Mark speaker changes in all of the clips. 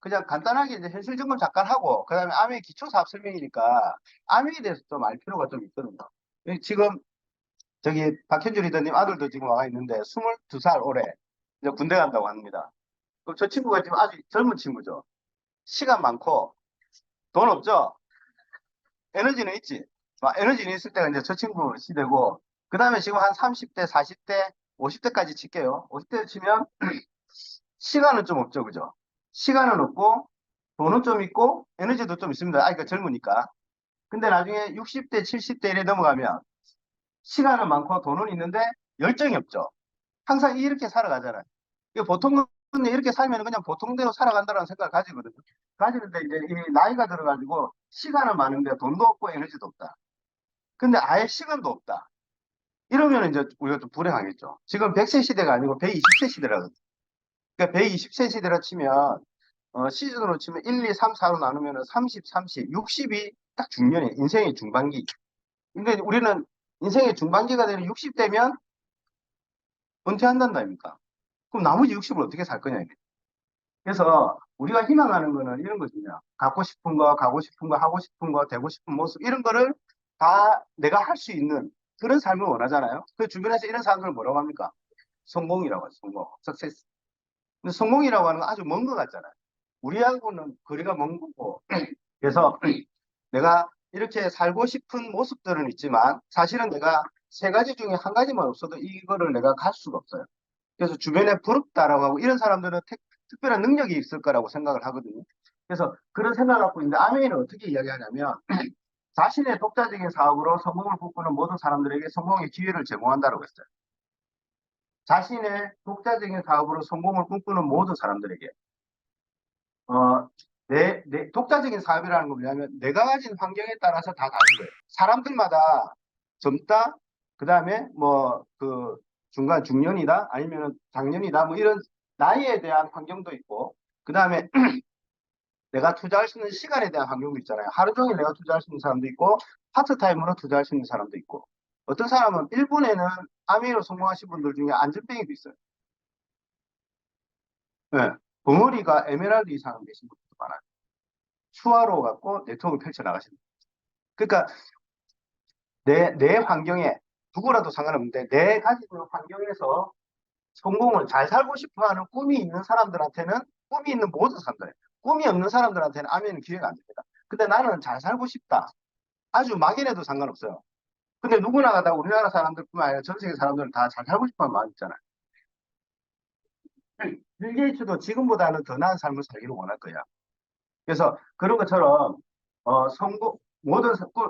Speaker 1: 그냥 간단하게 이제 현실 점검 잠깐 하고, 그 다음에 아메 기초 사업 설명이니까 아메에 대해서 좀 알 필요가 좀 있거든요. 지금 저기 박현주 리더님 아들도 지금 와 있는데 22살 올해 이제 군대 간다고 합니다. 그럼 저 친구가 지금 아주 젊은 친구죠. 시간 많고 돈 없죠. 에너지는 있지. 에너지는 있을 때가 이제 저 친구 시대고, 그 다음에 지금 한 30대, 40대, 50대까지 칠게요. 50대 치면 시간은 좀 없죠, 그죠? 시간은 없고, 돈은 좀 있고, 에너지도 좀 있습니다. 아, 그러니까 젊으니까. 근데 나중에 60대, 70대 이래 넘어가면 시간은 많고 돈은 있는데 열정이 없죠. 항상 이렇게 살아가잖아요. 이거 보통 이렇게 살면 그냥 보통대로 살아간다는 생각을 가지거든요. 가지는데 이제 이 나이가 들어가지고 시간은 많은데 돈도 없고 에너지도 없다. 근데 아예 시간도 없다. 이러면 이제 우리가 좀 불행하겠죠. 지금 100세 시대가 아니고 120세 시대라거든요. 그러니까 120세 시대라 치면 시즌으로 치면 1, 2, 3, 4로 나누면 30, 30, 60이 딱 중년이에요. 인생의 중반기. 근데 우리는 인생의 중반기가 되는 60대면 은퇴한단다 아닙니까? 그럼 나머지 60을 어떻게 살 거냐 이게. 그래서 우리가 희망하는 거는 이런 거거든요. 갖고 싶은 거, 가고 싶은 거, 하고 싶은 거, 되고 싶은 모습 이런 거를 다 내가 할 수 있는 그런 삶을 원하잖아요. 그 주변에서 이런 사람들을 뭐라고 합니까? 성공이라고 해요. 성공, 석세스. 근데 성공이라고 하는 건 아주 먼 거 같잖아요. 우리하고는 거리가 먼 거고. 그래서 내가 이렇게 살고 싶은 모습들은 있지만 사실은 내가 세 가지 중에 한 가지만 없어도 이거를 내가 갈 수가 없어요. 그래서 주변에 부럽다라고 하고 이런 사람들은 특별한 능력이 있을 거라고 생각을 하거든요. 그래서 그런 생각을 갖고 있는데 아메이는 어떻게 이야기하냐면 자신의 독자적인 사업으로 성공을 꿈꾸는 모든 사람들에게 성공의 기회를 제공한다고 했어요. 자신의 독자적인 사업으로 성공을 꿈꾸는 모든 사람들에게 독자적인 사업이라는 건 뭐냐면 내가 가진 환경에 따라서 다 다른 거예요. 사람들마다 젊다, 그 다음에 뭐 그 중간 중년이다, 아니면 장년이다, 뭐 이런 나이에 대한 환경도 있고, 그 다음에 내가 투자할 수 있는 시간에 대한 환경도 있잖아요. 하루 종일 내가 투자할 수 있는 사람도 있고, 파트타임으로 투자할 수 있는 사람도 있고, 어떤 사람은 일본에는 아메이로 성공하신 분들 중에 안전뱅이도 있어요. 네. 벙어리가 에메랄드 이상 되신 분들도 많아요. 수화로 갖고 네트워크를 펼쳐나가시는. 그러니까 내 환경에 누구라도 상관없는데 내 가지고 있는 환경에서 성공을 잘 살고 싶어 하는 꿈이 있는 사람들한테는 꿈이 있는 모든 사람들, 꿈이 없는 사람들한테는 아멘은 기회가 안 됩니다. 근데 나는 잘 살고 싶다. 아주 막연해도 상관없어요. 근데 누구나 다 우리나라 사람들뿐만 아니라 전 세계 사람들은 다 잘 살고 싶어 하는 마음 있잖아요. 빌 게이츠도 지금보다는 더 나은 삶을 살기를 원할 거야. 그래서 그런 것처럼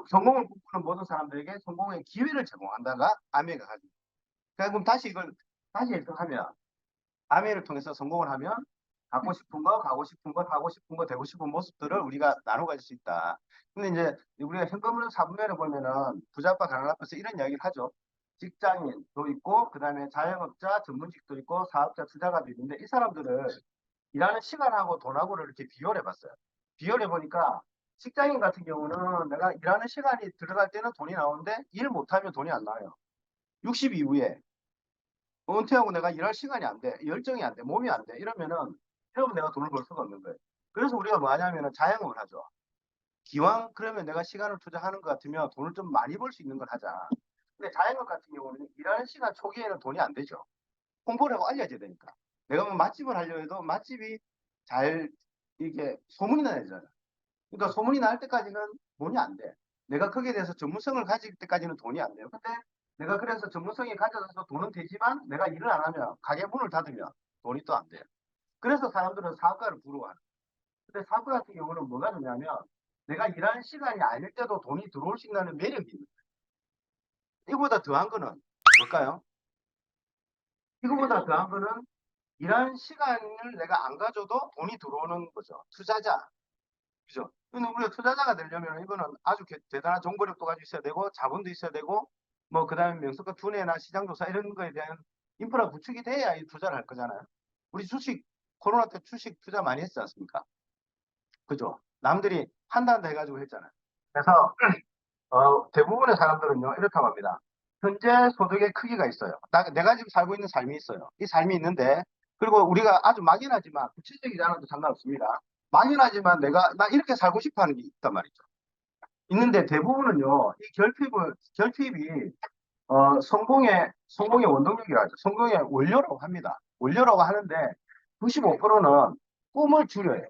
Speaker 1: 성공을 꿈꾸는 모든 사람들에게 성공의 기회를 제공한다가 아메가 가지고. 그럼 다시 이걸 다시 해석하면 아메를 통해서 성공을 하면 갖고 싶은 거, 가고 싶은 거, 하고 싶은 거, 되고 싶은 모습들을 우리가 나눠 가질 수 있다. 근데 이제 우리가 현금으로 사분면에 보면은 부자빠 가난한 앞에서 이런 이야기를 하죠. 직장인도 있고, 그 다음에 자영업자, 전문직도 있고, 사업자, 투자가도 있는데 이 사람들은 일하는 시간하고 돈하고를 이렇게 비교를 해봤어요. 비교를 해보니까 직장인 같은 경우는 내가 일하는 시간이 들어갈 때는 돈이 나오는데 일 못하면 돈이 안 나와요. 60 이후에 은퇴하고 내가 일할 시간이 안 돼, 열정이 안 돼, 몸이 안 돼. 이러면 내가 돈을 벌 수가 없는 거예요. 그래서 우리가 뭐 하냐면 자영업을 하죠. 기왕 그러면 내가 시간을 투자하는 것 같으면 돈을 좀 많이 벌 수 있는 걸 하자. 근데 자영업 같은 경우는 일하는 시간 초기에는 돈이 안 되죠. 홍보를 하고 알려져야 되니까. 내가 뭐 맛집을 하려 해도 맛집이 잘 이게 소문이 나야 되잖아. 그러니까 소문이 날 때까지는 돈이 안 돼. 내가 거기에 대해서 전문성을 가질 때까지는 돈이 안 돼요. 근데 내가 그래서 전문성이 가져서 돈은 되지만 내가 일을 안 하면 가게 문을 닫으면 돈이 또 안 돼요. 그래서 사람들은 사업가를 부러워하는. 근데 사업가 같은 경우는 뭐가 되냐면 내가 일하는 시간이 아닐 때도 돈이 들어올 수 있는 매력이 있는 거예요. 이거보다 더한 거는 뭘까요? 이거보다 더한 거는 일하는 시간을 내가 안 가져도 돈이 들어오는 거죠. 투자자. 그죠? 근데 우리가 투자자가 되려면 이거는 아주 대단한 정보력도 가지고 있어야 되고 자본도 있어야 되고 뭐 그다음에 명석과 두뇌나 시장 조사 이런 거에 대한 인프라 구축이 돼야 이 투자를 할 거잖아요. 우리 주식 코로나 때 주식 투자 많이 했지 않습니까? 그죠? 남들이 한다 해가지고 했잖아요. 그래서 대부분의 사람들은요 이렇다고 합니다. 현재 소득의 크기가 있어요. 내가 지금 살고 있는 삶이 있어요. 이 삶이 있는데 그리고 우리가 아주 막연하지만 구체적이지 않아도 상관없습니다. 막연하지만 나 이렇게 살고 싶어 하는 게 있단 말이죠. 있는데 대부분은요, 이 결핍이, 성공의 원동력이라 하죠. 성공의 원료라고 합니다. 원료라고 하는데, 95%는 꿈을 줄여요.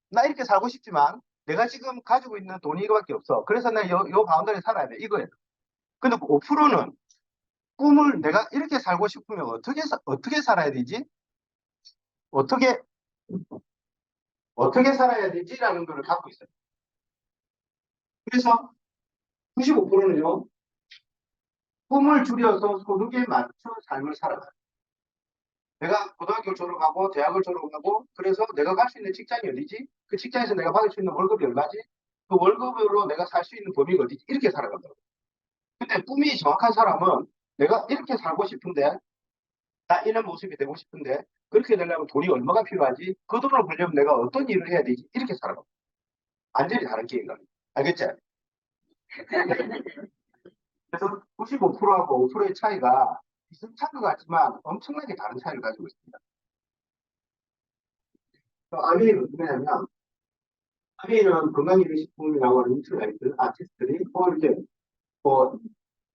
Speaker 1: 나 이렇게 살고 싶지만, 내가 지금 가지고 있는 돈이 이거밖에 없어. 그래서 내가 요 바운더리에 살아야 돼. 이거예요. 근데 5%는 꿈을 내가 이렇게 살고 싶으면 어떻게 살아야 되지? 어떻게, 어떻게 살아야 되지라는 걸 갖고 있어요. 그래서 95%는요, 꿈을 줄여서 소득에 맞춰 삶을 살아가요. 내가 고등학교를 졸업하고 대학을 졸업하고 그래서 내가 갈 수 있는 직장이 어디지? 그 직장에서 내가 받을 수 있는 월급이 얼마지? 그 월급으로 내가 살 수 있는 범위가 어디지? 이렇게 살아간다고. 근데 꿈이 정확한 사람은 내가 이렇게 살고 싶은데 나 이런 모습이 되고 싶은데 그렇게 되려면 돈이 얼마가 필요하지? 그 돈을 벌려면 내가 어떤 일을 해야 되지? 이렇게 살아가. 완전히 다른 게임이다. 알겠지? 그래서 95%하고 5%의 차이가 비슷한 것 같지만 엄청나게 다른 차이를 가지고 있습니다. 아메이는 어떻게 하냐면 아메이는 건강기능식품이라고 하는 인터넷 아티스트들이 이렇게 뭐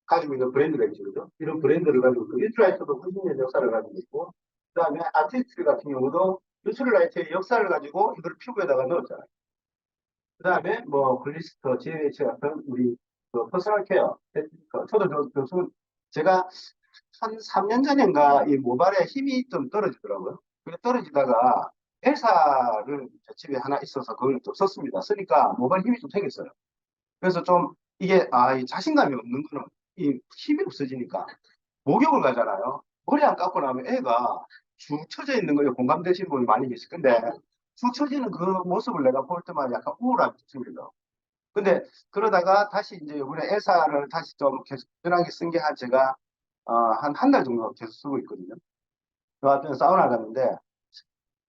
Speaker 1: 가지고 있는 브랜드가 있죠. 그죠? 이런 브랜드를 가지고 있고, 뉴트라이트도 90년 역사를 가지고 있고, 그 다음에 아티스트 같은 경우도 뉴트라이트의 역사를 가지고 이걸 피부에다가 넣었잖아요. 그 다음에 뭐 글리스터, GH 같은 우리 그 퍼스널 케어, 저도 제가 한 3년 전인가 이 모발에 힘이 좀 떨어지더라고요. 떨어지다가 엘사를 집에 하나 있어서 그걸 또 썼습니다. 쓰니까 모발 힘이 좀 생겼어요. 그래서 좀 이게 이 자신감이 없는 거는 이 힘이 없어지니까 목욕을 가잖아요. 머리 안 감고 나면 애가 축 처져 있는 거예요. 공감되시는 분이 많이 계실 건데 축 처지는 그 모습을 내가 볼 때마다 약간 우울함이 생겨요. 근데 그러다가 다시 이제 이번에 엘사를 다시 좀 계속 꾸준하게 쓴 게 한 제가 한 달 정도 계속 쓰고 있거든요. 그 와중에 사우나 갔는데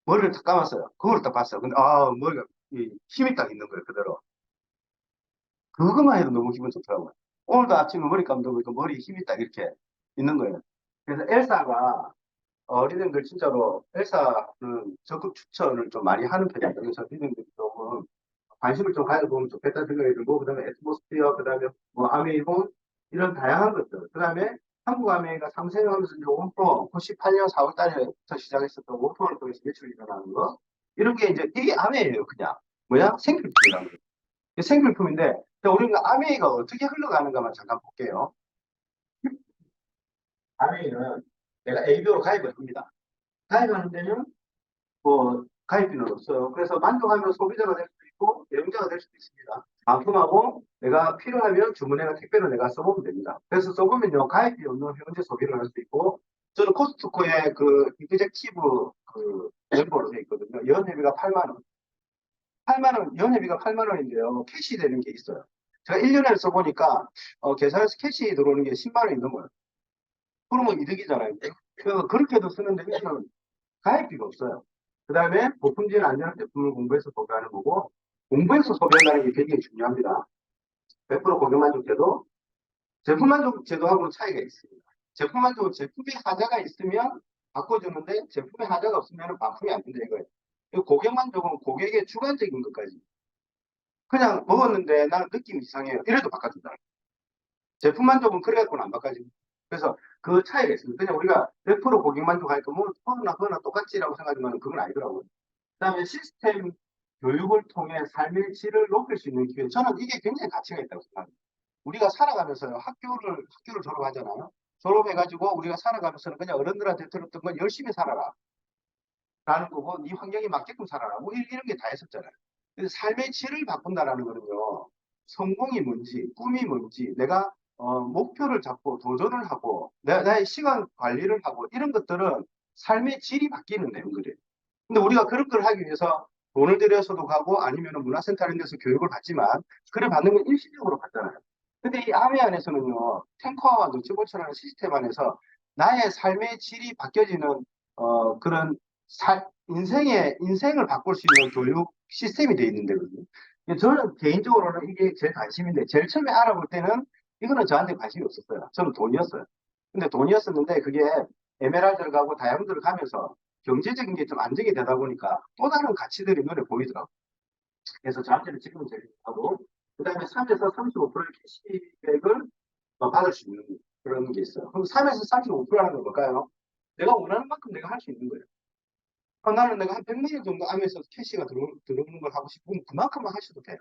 Speaker 1: 머리를 딱 감았어요. 그걸 딱 봤어요. 근데 머리가 힘이 딱 있는 거예요. 그대로. 그것만 해도 너무 기분 좋더라고요. 오늘도 아침에 머리 감도 보니까 머리에 힘이 딱 이렇게 있는 거예요. 그래서 엘사가 어린이들 진짜로 엘사는 적극 추천을 좀 많이 하는 편이에요. 그래서 어린이들이 조금 관심을 좀 가져보면 좋겠다 생각이 들고, 그 다음에 애트모스피어, 그 다음에 뭐 아메이홈, 이런 다양한 것들. 그 다음에 한국 아메이가 상생하면서 이제 원포, 98년 4월 달에부터 시작했었던 원포를 통해서 매출이 일어나는 거. 이런 게 이제, 이게 아메이예요, 그냥. 뭐야? 생필품이라는 거예요. 이게 생필품인데, 우리가 아메이가 어떻게 흘러가는가만 잠깐 볼게요. 아메이는 내가 ABO로 가입을 합니다. 가입하는 데는 가입비는 없어요. 그래서 만족하면 소비자가 될 수도 있고 대용자가 될 수도 있습니다. 반품하고 내가 필요하면 주문해가 택배로 내가 써보면 됩니다. 그래서 써보면요 가입비 없는 현재 소비를 할 수 있고 저는 코스트코에 그 이그젝티브 그 멤버로 돼 있거든요. 연회비가 8만 원. 8만 원, 연회비가 8만 원인데요. 캐시 되는 게 있어요. 제가 1년을 써보니까 계산해서 캐시 들어오는 게 10만 원 있는 거예요. 그러면 이득이잖아요. 그래서 그렇게도 쓰는데 여기는 가입비가 없어요. 그 다음에 보품질 안전한 제품을 공부해서 소비하는 거고, 공부해서 소비한다는 게 굉장히 중요합니다. 100% 고객 만족제도, 제품 만족 제도하고는 차이가 있습니다. 제품 만족, 제품에 하자가 있으면 바꿔주는데, 제품에 하자가 없으면 반품이 안 된다 이거예요. 고객 만족은 고객의 주관적인 것까지. 그냥 먹었는데 나는 느낌이 이상해요. 이래도 바꿔준다. 제품 만족은 그래갖고는 안 바꿔집니다. 그래서 그 차이가 있습니다. 그냥 우리가 100% 고객 만족하니까 뭐, 그거나 똑같지라고 생각하지만 그건 아니더라고요. 그다음에 시스템 교육을 통해 삶의 질을 높일 수 있는 기회. 저는 이게 굉장히 가치가 있다고 생각합니다. 우리가 살아가면서요, 학교를 졸업하잖아요. 졸업해가지고 우리가 살아가면서는 그냥 어른들한테 들었던 건 열심히 살아라. 라는 거고, 네 환경에 맞게끔 살아라. 뭐 이런 게 다 했었잖아요. 그래서 삶의 질을 바꾼다라는 거는요, 성공이 뭔지, 꿈이 뭔지, 내가 목표를 잡고 도전을 하고, 나의 시간 관리를 하고, 이런 것들은 삶의 질이 바뀌는 내용들이에요. 근데 우리가 그런 걸 하기 위해서 돈을 들여서도 가고 아니면 문화센터 이런 데서 교육을 받지만 그래 받는 건 일시적으로 받잖아요. 근데 이 아메 안에서는요, 탱커와 노치볼처라는 시스템 안에서 나의 삶의 질이 바뀌어지는 그런 인생을 바꿀 수 있는 교육 시스템이 되어 있는 데거든요. 저는 개인적으로는 이게 제 관심인데 제일 처음에 알아볼 때는 이거는 저한테 관심이 없었어요. 저는 돈이었어요. 근데 돈이었었는데 그게 에메랄드를 가고 다이아몬드를 가면서 경제적인 게 좀 안정이 되다 보니까 또 다른 가치들이 눈에 보이더라고요. 그래서 저한테는 지금은 제일 하고, 그 다음에 3에서 35%의 캐시백을 받을 수 있는 그런 게 있어요. 그럼 3에서 35%라는 건 뭘까요? 내가 원하는 만큼 내가 할 수 있는 거예요. 나는 내가 한 100만 원 정도 안에서 캐시가 들어오는 걸 하고 싶으면 그만큼만 하셔도 돼요.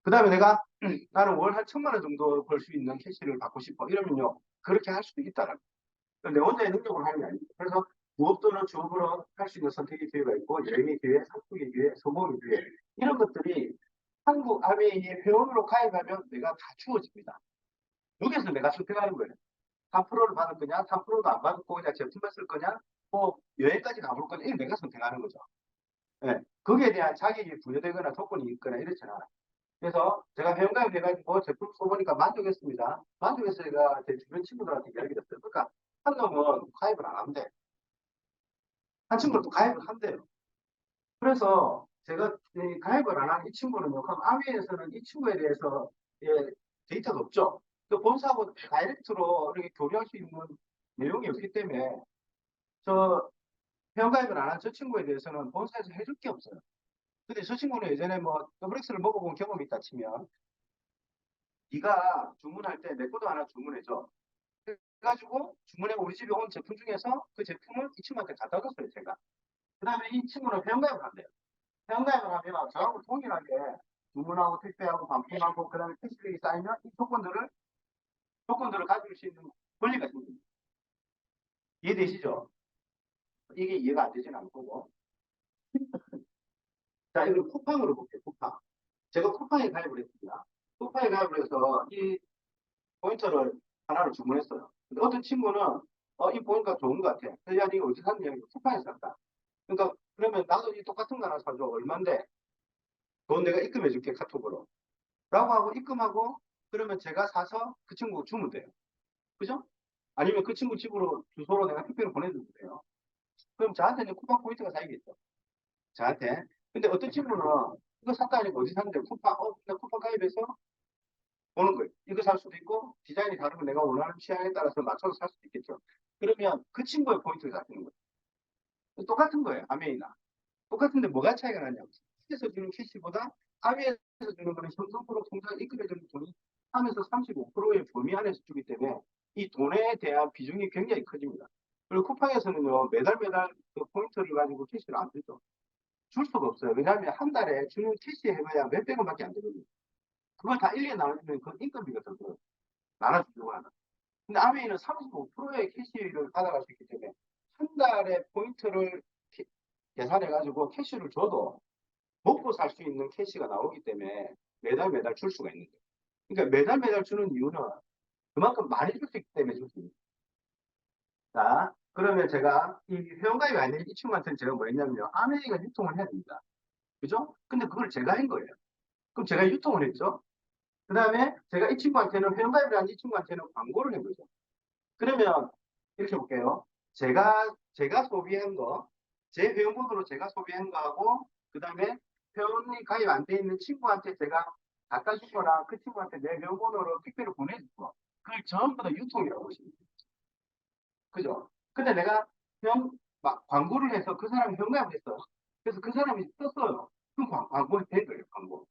Speaker 1: 그 다음에 내가 나는 월 한 1,000만 원 정도 벌 수 있는 캐시를 받고 싶어. 이러면요. 그렇게 할 수도 있다는 거예요. 내 혼자의 능력으로 하는 게 아니고. 그래서 부업도는 주업으로 할 수 있는 선택의 기회가 있고, 여행의 기회, 상품의 기회, 소모의 기회. 이런 것들이 한국 아메이의 회원으로 가입하면 내가 다 주어집니다. 여기서 내가 선택하는 거예요. 3%를 받을 거냐, 3%도 안 받고 그냥 제품만 쓸 거냐, 뭐 여행까지 가볼 거냐, 이건 내가 선택하는 거죠. 예. 거기에 대한 자격이 부여되거나 조건이 있거나 이렇잖아. 그래서 제가 회원가입 해가지고 제품 써보니까 만족했습니다. 만족해서 제가 제 주변 친구들한테 이야기를 했어요. 그러니까 한 놈은 가입을 안 한대. 한 친구는 또 가입을 한대요. 그래서 제가 가입을 안 한 이 친구는요. 그럼 아미에서는 이 친구에 대해서 예, 데이터가 없죠. 그 본사하고 다이렉트로 이렇게 교류할 수 있는 내용이 없기 때문에 저 회원가입을 안 한 저 친구에 대해서는 본사에서 해줄 게 없어요. 근데 저 친구는 예전에 뭐 더블엑스를 먹어본 경험이 있다 치면 네가 주문할 때 내 것도 하나 주문해줘. 그래가지고 주문해 우리 집에 온 제품 중에서 그 제품을 이 친구한테 갖다 줬어요, 제가. 그 다음에 이 친구는 회원가입을 한대요. 회원가입을 하면 저하고 동일하게 주문하고 택배하고 반품하고 그 다음에 캐시백이 쌓이면 이 조건들을 가질 수 있는 권리가 생깁니다. 이해되시죠? 이게 이해가 안 되진 않고. 자, 이걸 쿠팡으로 볼게요, 쿠팡. 제가 쿠팡에 가입을 했습니다. 쿠팡에 가입을 해서 이 포인터를 하나를 주문했어요. 근데 어떤 친구는 이 포인트가 좋은 것 같아. 그래서 야, 이거 어디서 샀냐? 쿠팡에서 샀다. 그러니까 그러면 나도 이 똑같은 거 하나 사줘. 얼만데? 돈 내가 입금해 줄게, 카톡으로. 라고 하고 입금하고 그러면 제가 사서 그 친구 주면 돼요. 그죠? 아니면 그 친구 집으로 주소로 내가 택배를 보내주면 돼요. 그럼 저한테는 쿠팡 포인트가 쌓이겠죠. 저한테. 근데 어떤 친구는 이거 샀다 하니까 어디 샀는데 쿠팡, 나 쿠팡 가입해서 보는 거예요. 이거 살 수도 있고 디자인이 다르면 내가 원하는 취향에 따라서 맞춰서 살 수도 있겠죠. 그러면 그 친구의 포인트를 잡히는 거예요. 똑같은 거예요. 아메이나. 똑같은데 뭐가 차이가 나냐고. 에서 주는 캐시보다 아메에서 주는 거는 형성토록 통장 입금해주는 돈이 3에서 35%의 범위 안에서 주기 때문에 이 돈에 대한 비중이 굉장히 커집니다. 그리고 쿠팡에서는요, 매달 그 포인트를 가지고 캐시를 안 주죠. 줄 수가 없어요. 왜냐하면 한 달에 주는 캐시 해봐야 몇백 원밖에 안 되거든요. 그걸 다 1년에 나눠주면 그 인건비가 들어요. 나눠주려고 하는. 근데 아메이는 35%의 캐시를 받아갈 수 있기 때문에 한 달에 포인트를 계산해가지고 캐시를 줘도 먹고 살 수 있는 캐시가 나오기 때문에 매달 줄 수가 있는 거예요. 그러니까 매달 주는 이유는 그만큼 많이 줄 수 있기 때문에 줄 수 있는 거예요. 자, 그러면 제가 이 회원가입이 아닌 이 친구한테는 제가 뭐 했냐면요. 아메이가 유통을 해야 됩니다. 그죠? 근데 그걸 제가 한 거예요. 그럼 제가 유통을 했죠. 그 다음에 제가 이 친구한테는 회원가입을 한 이 친구한테는 광고를 한 거죠. 그러면 이렇게 볼게요. 제가 소비한 거, 제 회원번호로 제가 소비한 거하고, 그 다음에 회원이 가입 안 돼 있는 친구한테 제가 갖다 주거나 그 친구한테 내 회원번호로 택배를 보내준 거. 그걸 전부 다 유통이라고 보시면 돼요. 그죠? 근데 내가 막 광고를 해서 그 사람이 현가입을 했어. 그래서 그 사람이 떴어요. 그럼 광고가 된 거예요, 광고.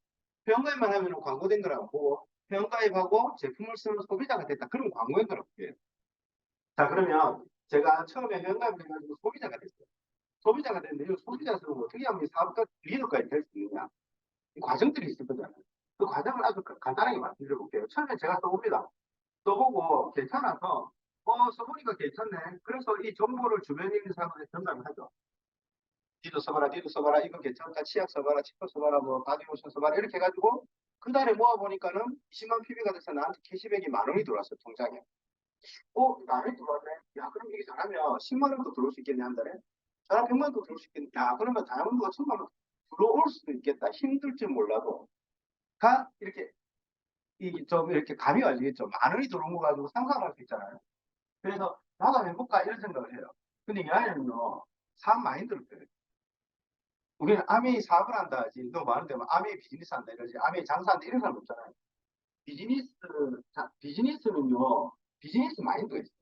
Speaker 1: 회원가입만 하면 광고된 거라고 보고, 회원가입하고 제품을 쓰는 소비자가 됐다. 그러면 광고인 거라고 해요. 자, 그러면 제가 처음에 회원가입을 해가지고 소비자가 됐어요. 소비자가 됐는데, 이 소비자로서 어떻게 하면 사업가 리더까지 될 수 있느냐. 이 과정들이 있을 거잖아요. 그 과정을 아주 간단하게 말씀드려 볼게요. 처음에 제가 써봅니다. 써보고 괜찮아서, 써보니까 괜찮네. 그래서 이 정보를 주변에 있는 사람한테 전달을 하죠. 니도 써봐라, 이거 괜찮다, 치약 써봐라, 치약 써봐라, 뭐, 바디로션 써봐라, 이렇게 해가지고, 그 달에 모아보니까는 20만 PB가 돼서 나한테 캐시백이 10,000원이 들어왔어요, 통장에. 나한테 들어왔네. 야, 그럼 이게 잘하면 10만 원도 들어올 수 있겠네, 한 달에. 잘하면 100만 원도 들어올 수 있겠네. 야, 그러면 다이아몬드가 1,000만 원 들어올 수도 있겠다. 힘들지 몰라도. 이렇게, 좀 이렇게 감이 와지겠죠. 10,000원이 들어온 거 가지고 상상할 수 있잖아요. 그래서 나도 한번 해볼까 이런 생각을 해요. 근데 이 아이는요, 사업 마인드를 펴요. 우리는 아메이 사업을 한다 하지. 너무 많은데 뭐 아메이 비즈니스 한다 이러지. 아메이 장사한다 이런 사람 없잖아요. 비즈니스는요, 비즈니스 마인드가 있어요.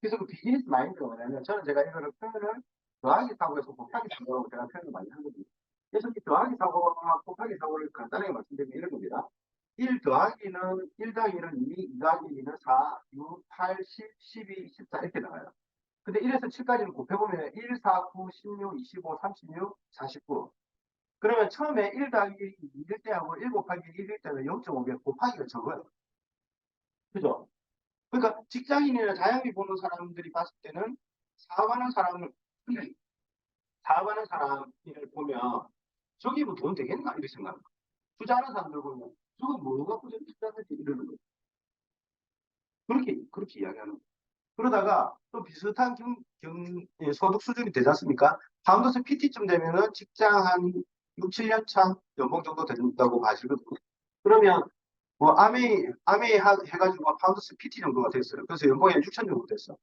Speaker 1: 그래서 그 비즈니스 마인드가 뭐냐면 저는 제가 이거를 표현을 더하기 사고에서 곱하기 사고라고 제가 표현을 많이 하거든요. 그래서 이 더하기 사고와 곱하기 사고를 간단하게 말씀드리면 이런 겁니다. 1 더하기는 1 더하기 1은 2, 2 더하기 2는 4, 6, 8, 10, 12, 14 이렇게 나와요. 근데 1에서 7까지는 곱해보면 1, 4, 9, 16, 25, 36, 49. 그러면 처음에 1 더하기 2일 때하고 1 곱하기 1일 때는 0.5배 곱하기가 적어요. 그죠? 그러니까 직장인이나 자영이 보는 사람들이 봤을 때는 사업하는 사람을, 사업하는 사람을 보면 저기 뭐 돈 되겠나? 이렇게 생각합니다. 투자하는 사람들 보면 저거 뭐 갖고 저기 투자하지? 이러는 거예요. 그렇게 이야기하는 거예요. 그러다가 또 비슷한 소득 수준이 되지 않습니까? 파운더스 PT쯤 되면은 직장 한 6, 7년 차 연봉 정도 된다고 봐시거든요. 그러면 뭐 아메이 해가지고 파운더스 PT 정도가 됐어요. 그래서 연봉이 6천 정도 됐어.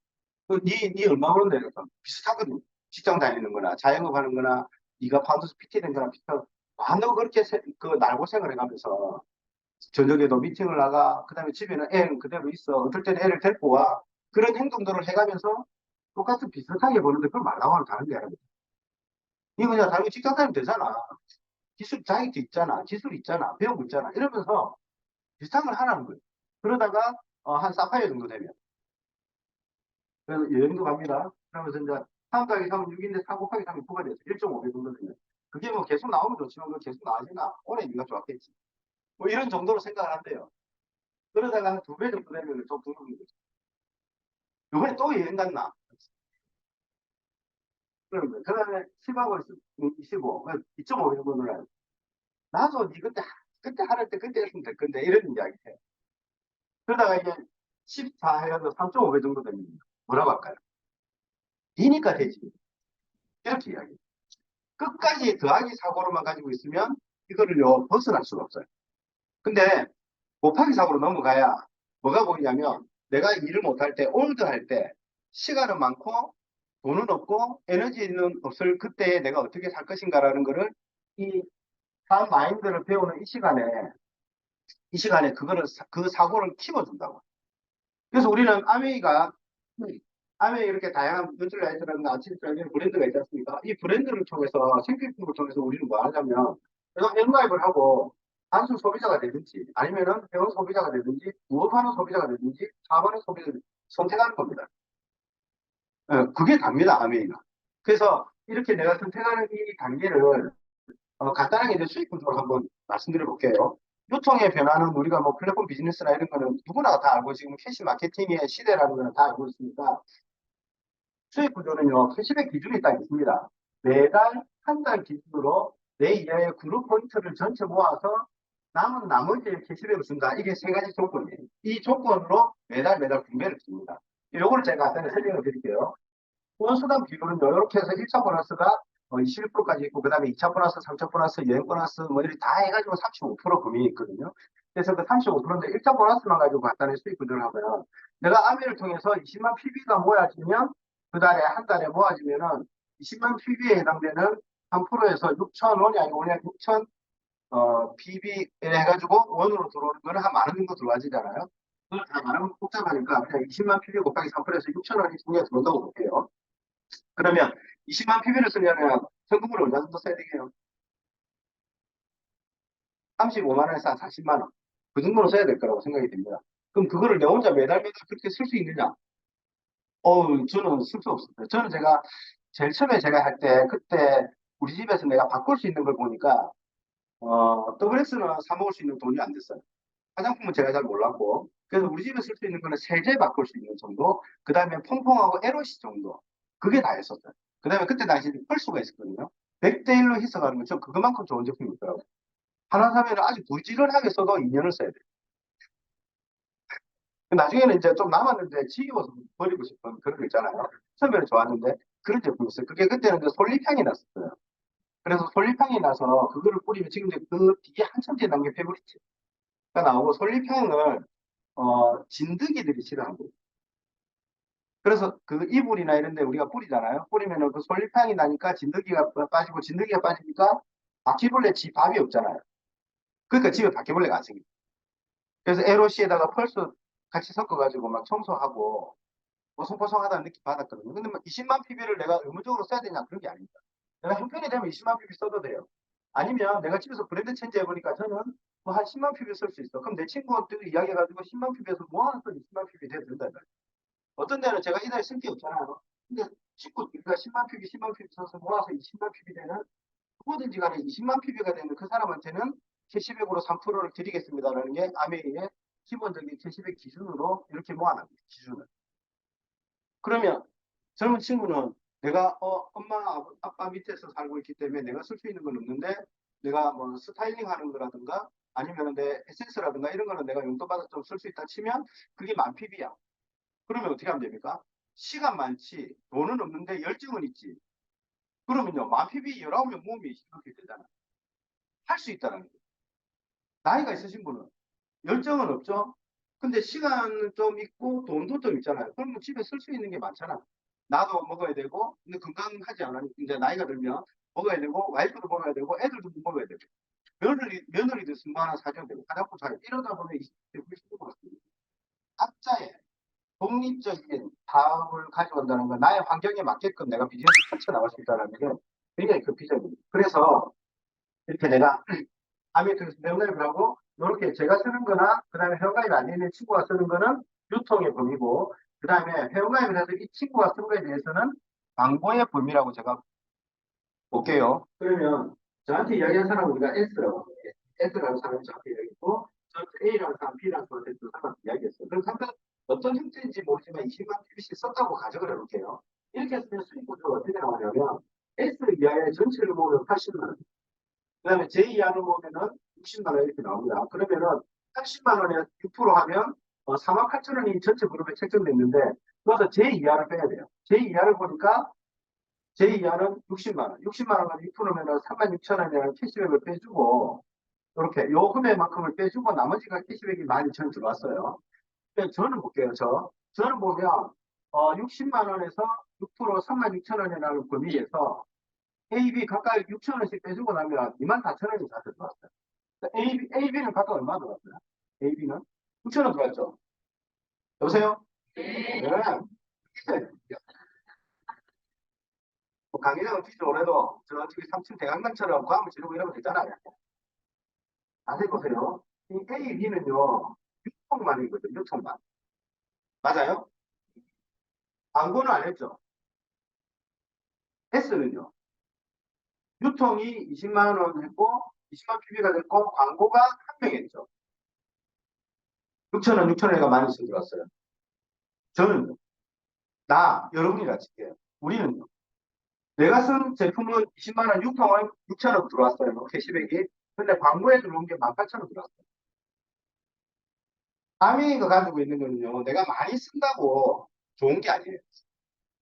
Speaker 1: 니 얼마 버는데? 그러니까 비슷하거든. 직장 다니는 거나 자영업 하는 거나 네가 파운더스 PT 된 거나 비슷하고. 아, 너 그렇게 그 날고생을 해가면서 저녁에도 미팅을 나가, 그 다음에 집에는 애는 그대로 있어. 어떨 때는 애를 데리고 와. 그런 행동들을 해가면서 똑같은 비슷하게 보는데 그걸 말라고 하면 다른 게 아니라. 이거 그냥 당연히 직장 다니면 되잖아. 기술, 자격도 있잖아. 기술 있잖아. 배우고 있잖아. 이러면서 비슷한 걸 하라는 거예요. 그러다가 한 사파이어 정도 되면. 그래서 여행도 갑니다. 그러면서 이제 3 더하기 3은 6인데 4 곱하기 3이 9가 돼서 1.5배 정도 되면. 그게 뭐 계속 나오면 좋지만 그 계속 나와지나 올해 네가 좋았겠지. 뭐 이런 정도로 생각을 한대요. 그러다가 한 2배 정도 되면 좀 부르는 거죠. 이번에 또 여행 갔나? 그러는 거예요. 그 다음에 10하고 25, 2.5배 정도 늘어요. 나도 니 그때 하랄 때 그때 했으면 될 건데 이런 이야기 해요. 그러다가 이제 14 해가지고 3.5배 정도 됩니다. 뭐라고 할까요? 니니까 되지. 이렇게 이야기해요. 끝까지 더하기 사고로만 가지고 있으면 이거를요 벗어날 수가 없어요. 근데 곱하기 사고로 넘어가야 뭐가 보이냐면 내가 일을 못할 때, 올드 할 때 시간은 많고 돈은 없고 에너지는 없을 그때에 내가 어떻게 살 것인가라는 거를 이 사업 마인드를 배우는 이 시간에 그거를 그 사고를 키워준다고. 그래서 우리는 아메이 이렇게 다양한 노출라이트라든가 아치라는 브랜드가 있지 않습니까? 이 브랜드를 통해서 생필품을 통해서 우리는 뭐 하냐면 내가 앱가입을 하고 단순 소비자가 되든지 아니면은 회원 소비자가 되든지 부업하는 소비자가 되든지 사업하는 소비자를 선택하는 겁니다. 그게 답니다, 아메이가. 그래서 이렇게 내가 선택하는 이 단계를 간단하게 이제 수익 구조를 한번 말씀드려 볼게요. 유통의 변화는 우리가 뭐 플랫폼 비즈니스나 이런 거는 누구나 다 알고 지금 캐시 마케팅의 시대라는 거는 다 알고 있으니까 수익 구조는요, 캐시백 기준이 딱 있습니다. 매달 한 달 기준으로 내 이하의 그룹 포인트를 전체 모아서 남은 나머지 캐시백을 준다. 이게 세 가지 조건이에요. 이 조건으로 매달 분배를 줍니다. 요거를 제가 간단히 설명을 드릴게요. 후원수당 비율은요, 이렇게 해서 1차 보너스가 21%까지 있고, 그 다음에 2차 보너스, 3차 보너스, 여행 보너스, 뭐, 이렇게 다 해가지고 35% 범위 있거든요. 그래서 그 35%인데 1차 보너스만 가지고 간단히 수익 구조를 하면, 내가 아미를 통해서 20만 PB가 모아지면, 그 달에, 한 달에 모아지면은 20만 PB에 해당되는 3%에서 6천 원이 아니고 그냥 6천, PB 해가지고 원으로 들어오는 거는 한 만 원 정도 들어와지잖아요. 그걸 다 말하면 복잡하니까 그냥 20만 PB 곱하기 3%에서 6천 원이 중에 들어온다고 볼게요. 그러면 20만 PB를 쓰려면 현금으로 얼마 정도 써야 되게요? 35만 원에서 한 40만 원. 그 정도로 써야 될 거라고 생각이 됩니다. 그럼 그거를 내 혼자 매달 그렇게 쓸 수 있느냐? 저는 쓸 수 없습니다. 저는 제가 제일 처음에 제가 할 때, 그때 우리 집에서 내가 바꿀 수 있는 걸 보니까, WS는 사먹을 수 있는 돈이 안 됐어요. 화장품은 제가 잘 몰랐고, 그래서 우리 집에 쓸 수 있는 거는 세제 바꿀 수 있는 정도, 그 다음에 퐁퐁하고 에로시 정도. 그게 다였었어요. 그 다음에 그때 당시 펄수가 있었거든요. 100대 1로 희석하는 거죠. 그것만큼 좋은 제품이 있더라고요. 하나 사면 아주 부지런하게 써도 2년을 써야 돼요. 나중에는 이제 좀 남았는데 지겨워서 버리고 싶은 그런 거 있잖아요. 처음에는 좋았는데 그런 제품이 있어요. 그게 그때는 이제 솔잎향이 났었어요. 그래서 솔잎향이 나서 그거를 뿌리면 지금 이제 그 뒤에 한참 뒤에 남은 게 페브리치가 나오고 솔잎향을 진드기들이 싫어하는 거예요. 그래서 그 이불이나 이런 데 우리가 뿌리잖아요. 뿌리면은 그 솔잎향이 나니까 진드기가 빠지고 진드기가 빠지니까 바퀴벌레 집 밥이 없잖아요. 그러니까 집에 바퀴벌레가 안 생겨요. 그래서 에로시에다가 펄스 같이 섞어가지고 막 청소하고 보송보송하다는 느낌 받았거든요. 근데 뭐 20만 PB를 내가 의무적으로 써야 되냐? 그런 게 아닙니다. 내가 형편이 되면 20만 PB 써도 돼요. 아니면 내가 집에서 브랜드 체인지 해보니까 저는 뭐 한 10만 PB 쓸 수 있어. 그럼 내 친구한테도 이야기해가지고 10만 PB에서 모아서 20만 PB 돼도 된다. 어떤 데는 제가 이달에 쓸 게 없잖아요. 근데 친구가 10만 PB, 10만 PB 써서 모아서 20만 PB 되는 누구든지 간에 20만 PB가 되는 그 사람한테는 캐시백으로 3%를 드리겠습니다라는 게 아메이의 기본적인 캐시백 기준으로 이렇게 모아놨습니다. 기준을. 그러면 젊은 친구는 내가 엄마 아빠 밑에서 살고 있기 때문에 내가 쓸 수 있는 건 없는데 내가 뭐 스타일링 하는 거라든가 아니면 내 에센스라든가 이런 거는 내가 용돈 받아서 좀 쓸 수 있다 치면 그게 만 PB야. 그러면 어떻게 하면 됩니까? 시간 많지 돈은 없는데 열정은 있지. 그러면요 만 PB 19명 모으면 이렇게 되잖아. 할 수 있다는 거죠. 나이가 있으신 분은 열정은 없죠. 근데 시간은 좀 있고 돈도 좀 있잖아요. 그러면 집에 쓸 수 있는 게 많잖아. 나도 먹어야 되고, 근데 건강하지 않으니 이제 나이가 들면 먹어야 되고, 와이프도 먹어야 되고, 애들도 먹어야 되고, 며느리도 승부 하나 사줘야 되고, 화장품 사야 되고, 이러다 보면 20대 훨씬 것 같습니다. 각자의 독립적인 사업을 가져온다는 건 나의 환경에 맞게끔 내가 비즈니스 펼쳐나갈 수 있다는 게 굉장히 큰 비전입니다. 그래서 이렇게 내가 아메리카에서 회원가입을 하고 이렇게 제가 쓰는 거나 그다음에 회원가입이 안 되는 친구가 쓰는 거는 유통의 범위고 그다음에 회원가입을 해서 이 친구가 쓴 거에 대해서는 광고의 범위라고 제가 볼게요. 그러면 저한테 이야기한 사람은 우리가 S라고 해요. S라는 사람이 저한테 이야기했고 저한테 A라는 사람, B라는 사람한테 두 사람한테 이야기했어요. 그래서 한번 어떤 형태인지 모르지만 20만 PBC 썼다고 가정을 해볼게요. 이렇게 쓰면 수익 구조가 어떻게 나오냐면 S 이하의 전체를 모으면 80만 원. 그 다음에 제 이하를 보면은 60만 원 이렇게 나옵니다. 그러면은 80만 원에 6% 하면 4만 8천 원이 전체 그룹에 책정됐는데 그래서 제 이하를 빼야 돼요. 제 이하를 보니까 제 이하는 60만 원. 60만 원 가지고 6%면은 3만 6천 원이라는 캐시백을 빼주고 이렇게 요 금액만큼을 빼주고 나머지가 캐시백이 많이 전 들어왔어요. 저는 볼게요. 저는 보면 60만 원에서 6% 3만 6천 원이라는 범위에서 A, B 각각 6천 원씩 빼주고 나면 2만 4천 원이 다 들어왔어요. AB는 각각 얼마 들어왔어요? AB는 6천 원 들어왔죠. 여보세요? 네. 뭐 강의장은 뒤져 오래도 저쪽에 3층 대강당처럼 과학을 지르고 이러면 되잖아요. 자세히 보세요. 이 A, B는요, 유통만이거든요, 유통만. 맞아요? 광고는 안 했죠. S는요, 유통이 20만 원 했고, 20만 PB가 됐고, 광고가 한 명 했죠. 6천 원, 6천 원가 많이 들어왔어요. 저는, 여러분이 같이 해요. 우리는요, 내가 쓴 제품은 20만 원, 6통은 6천 원 들어왔어요. 캐시백이. 근데 광고에 들어온 게 18,000원 들어왔어요. 아미가 가지고 있는 거는요, 내가 많이 쓴다고 좋은 게 아니에요.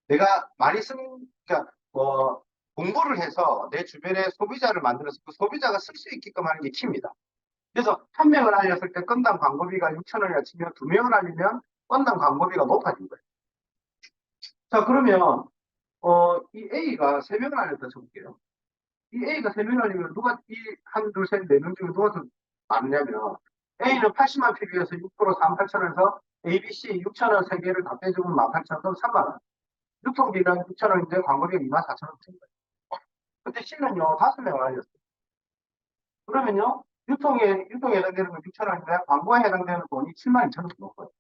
Speaker 1: 내가 많이 그러니까 뭐 공부를 해서 내 주변에 소비자를 만들어서 그 소비자가 쓸 수 있게끔 하는 게 키입니다. 그래서 한 명을 알렸을 때 건당 광고비가 6천 원이라 치면 두 명을 알리면 건당 광고비가 높아진 거예요. 자, 그러면 이 A가 세 명을 알렸다 쳐볼게요. 이 A가 세 명을 알리면 누가 이 한, 둘, 셋, 네 명 중에 누가 더 많냐면 A는 80만 PB에서 6% 4만 8천 원에서 ABC 6천 원 세 개를 다 빼주면 18,000원, 그럼 3만 원. 유통비는 6천 원인데 광고비가 24,000원 된 거예요. 근데 C는요, 5명을 알렸어요. 그러면요, 유통에 해당되는 건 6천 원인데 광고에 해당되는 돈이 7만 2천 원 넘어요.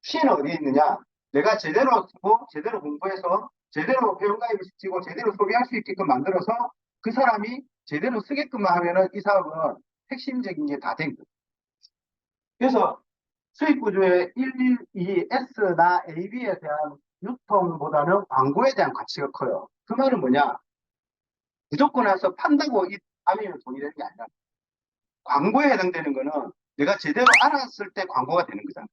Speaker 1: C는 어디에 있느냐? 내가 제대로 쓰고 제대로 공부해서 제대로 회원가입을 시키고 제대로 소비할 수 있게끔 만들어서 그 사람이 제대로 쓰게끔만 하면은 이 사업은 핵심적인 게 다 된 거예요. 그래서 수익 구조의 1, 2, S나 AB에 대한 유통보다는 광고에 대한 가치가 커요. 그 말은 뭐냐? 무조건 해서 판다고 이 아니면 돈이 되는 게 아니라 광고에 해당되는 거는 내가 제대로 알았을 때 광고가 되는 거잖아.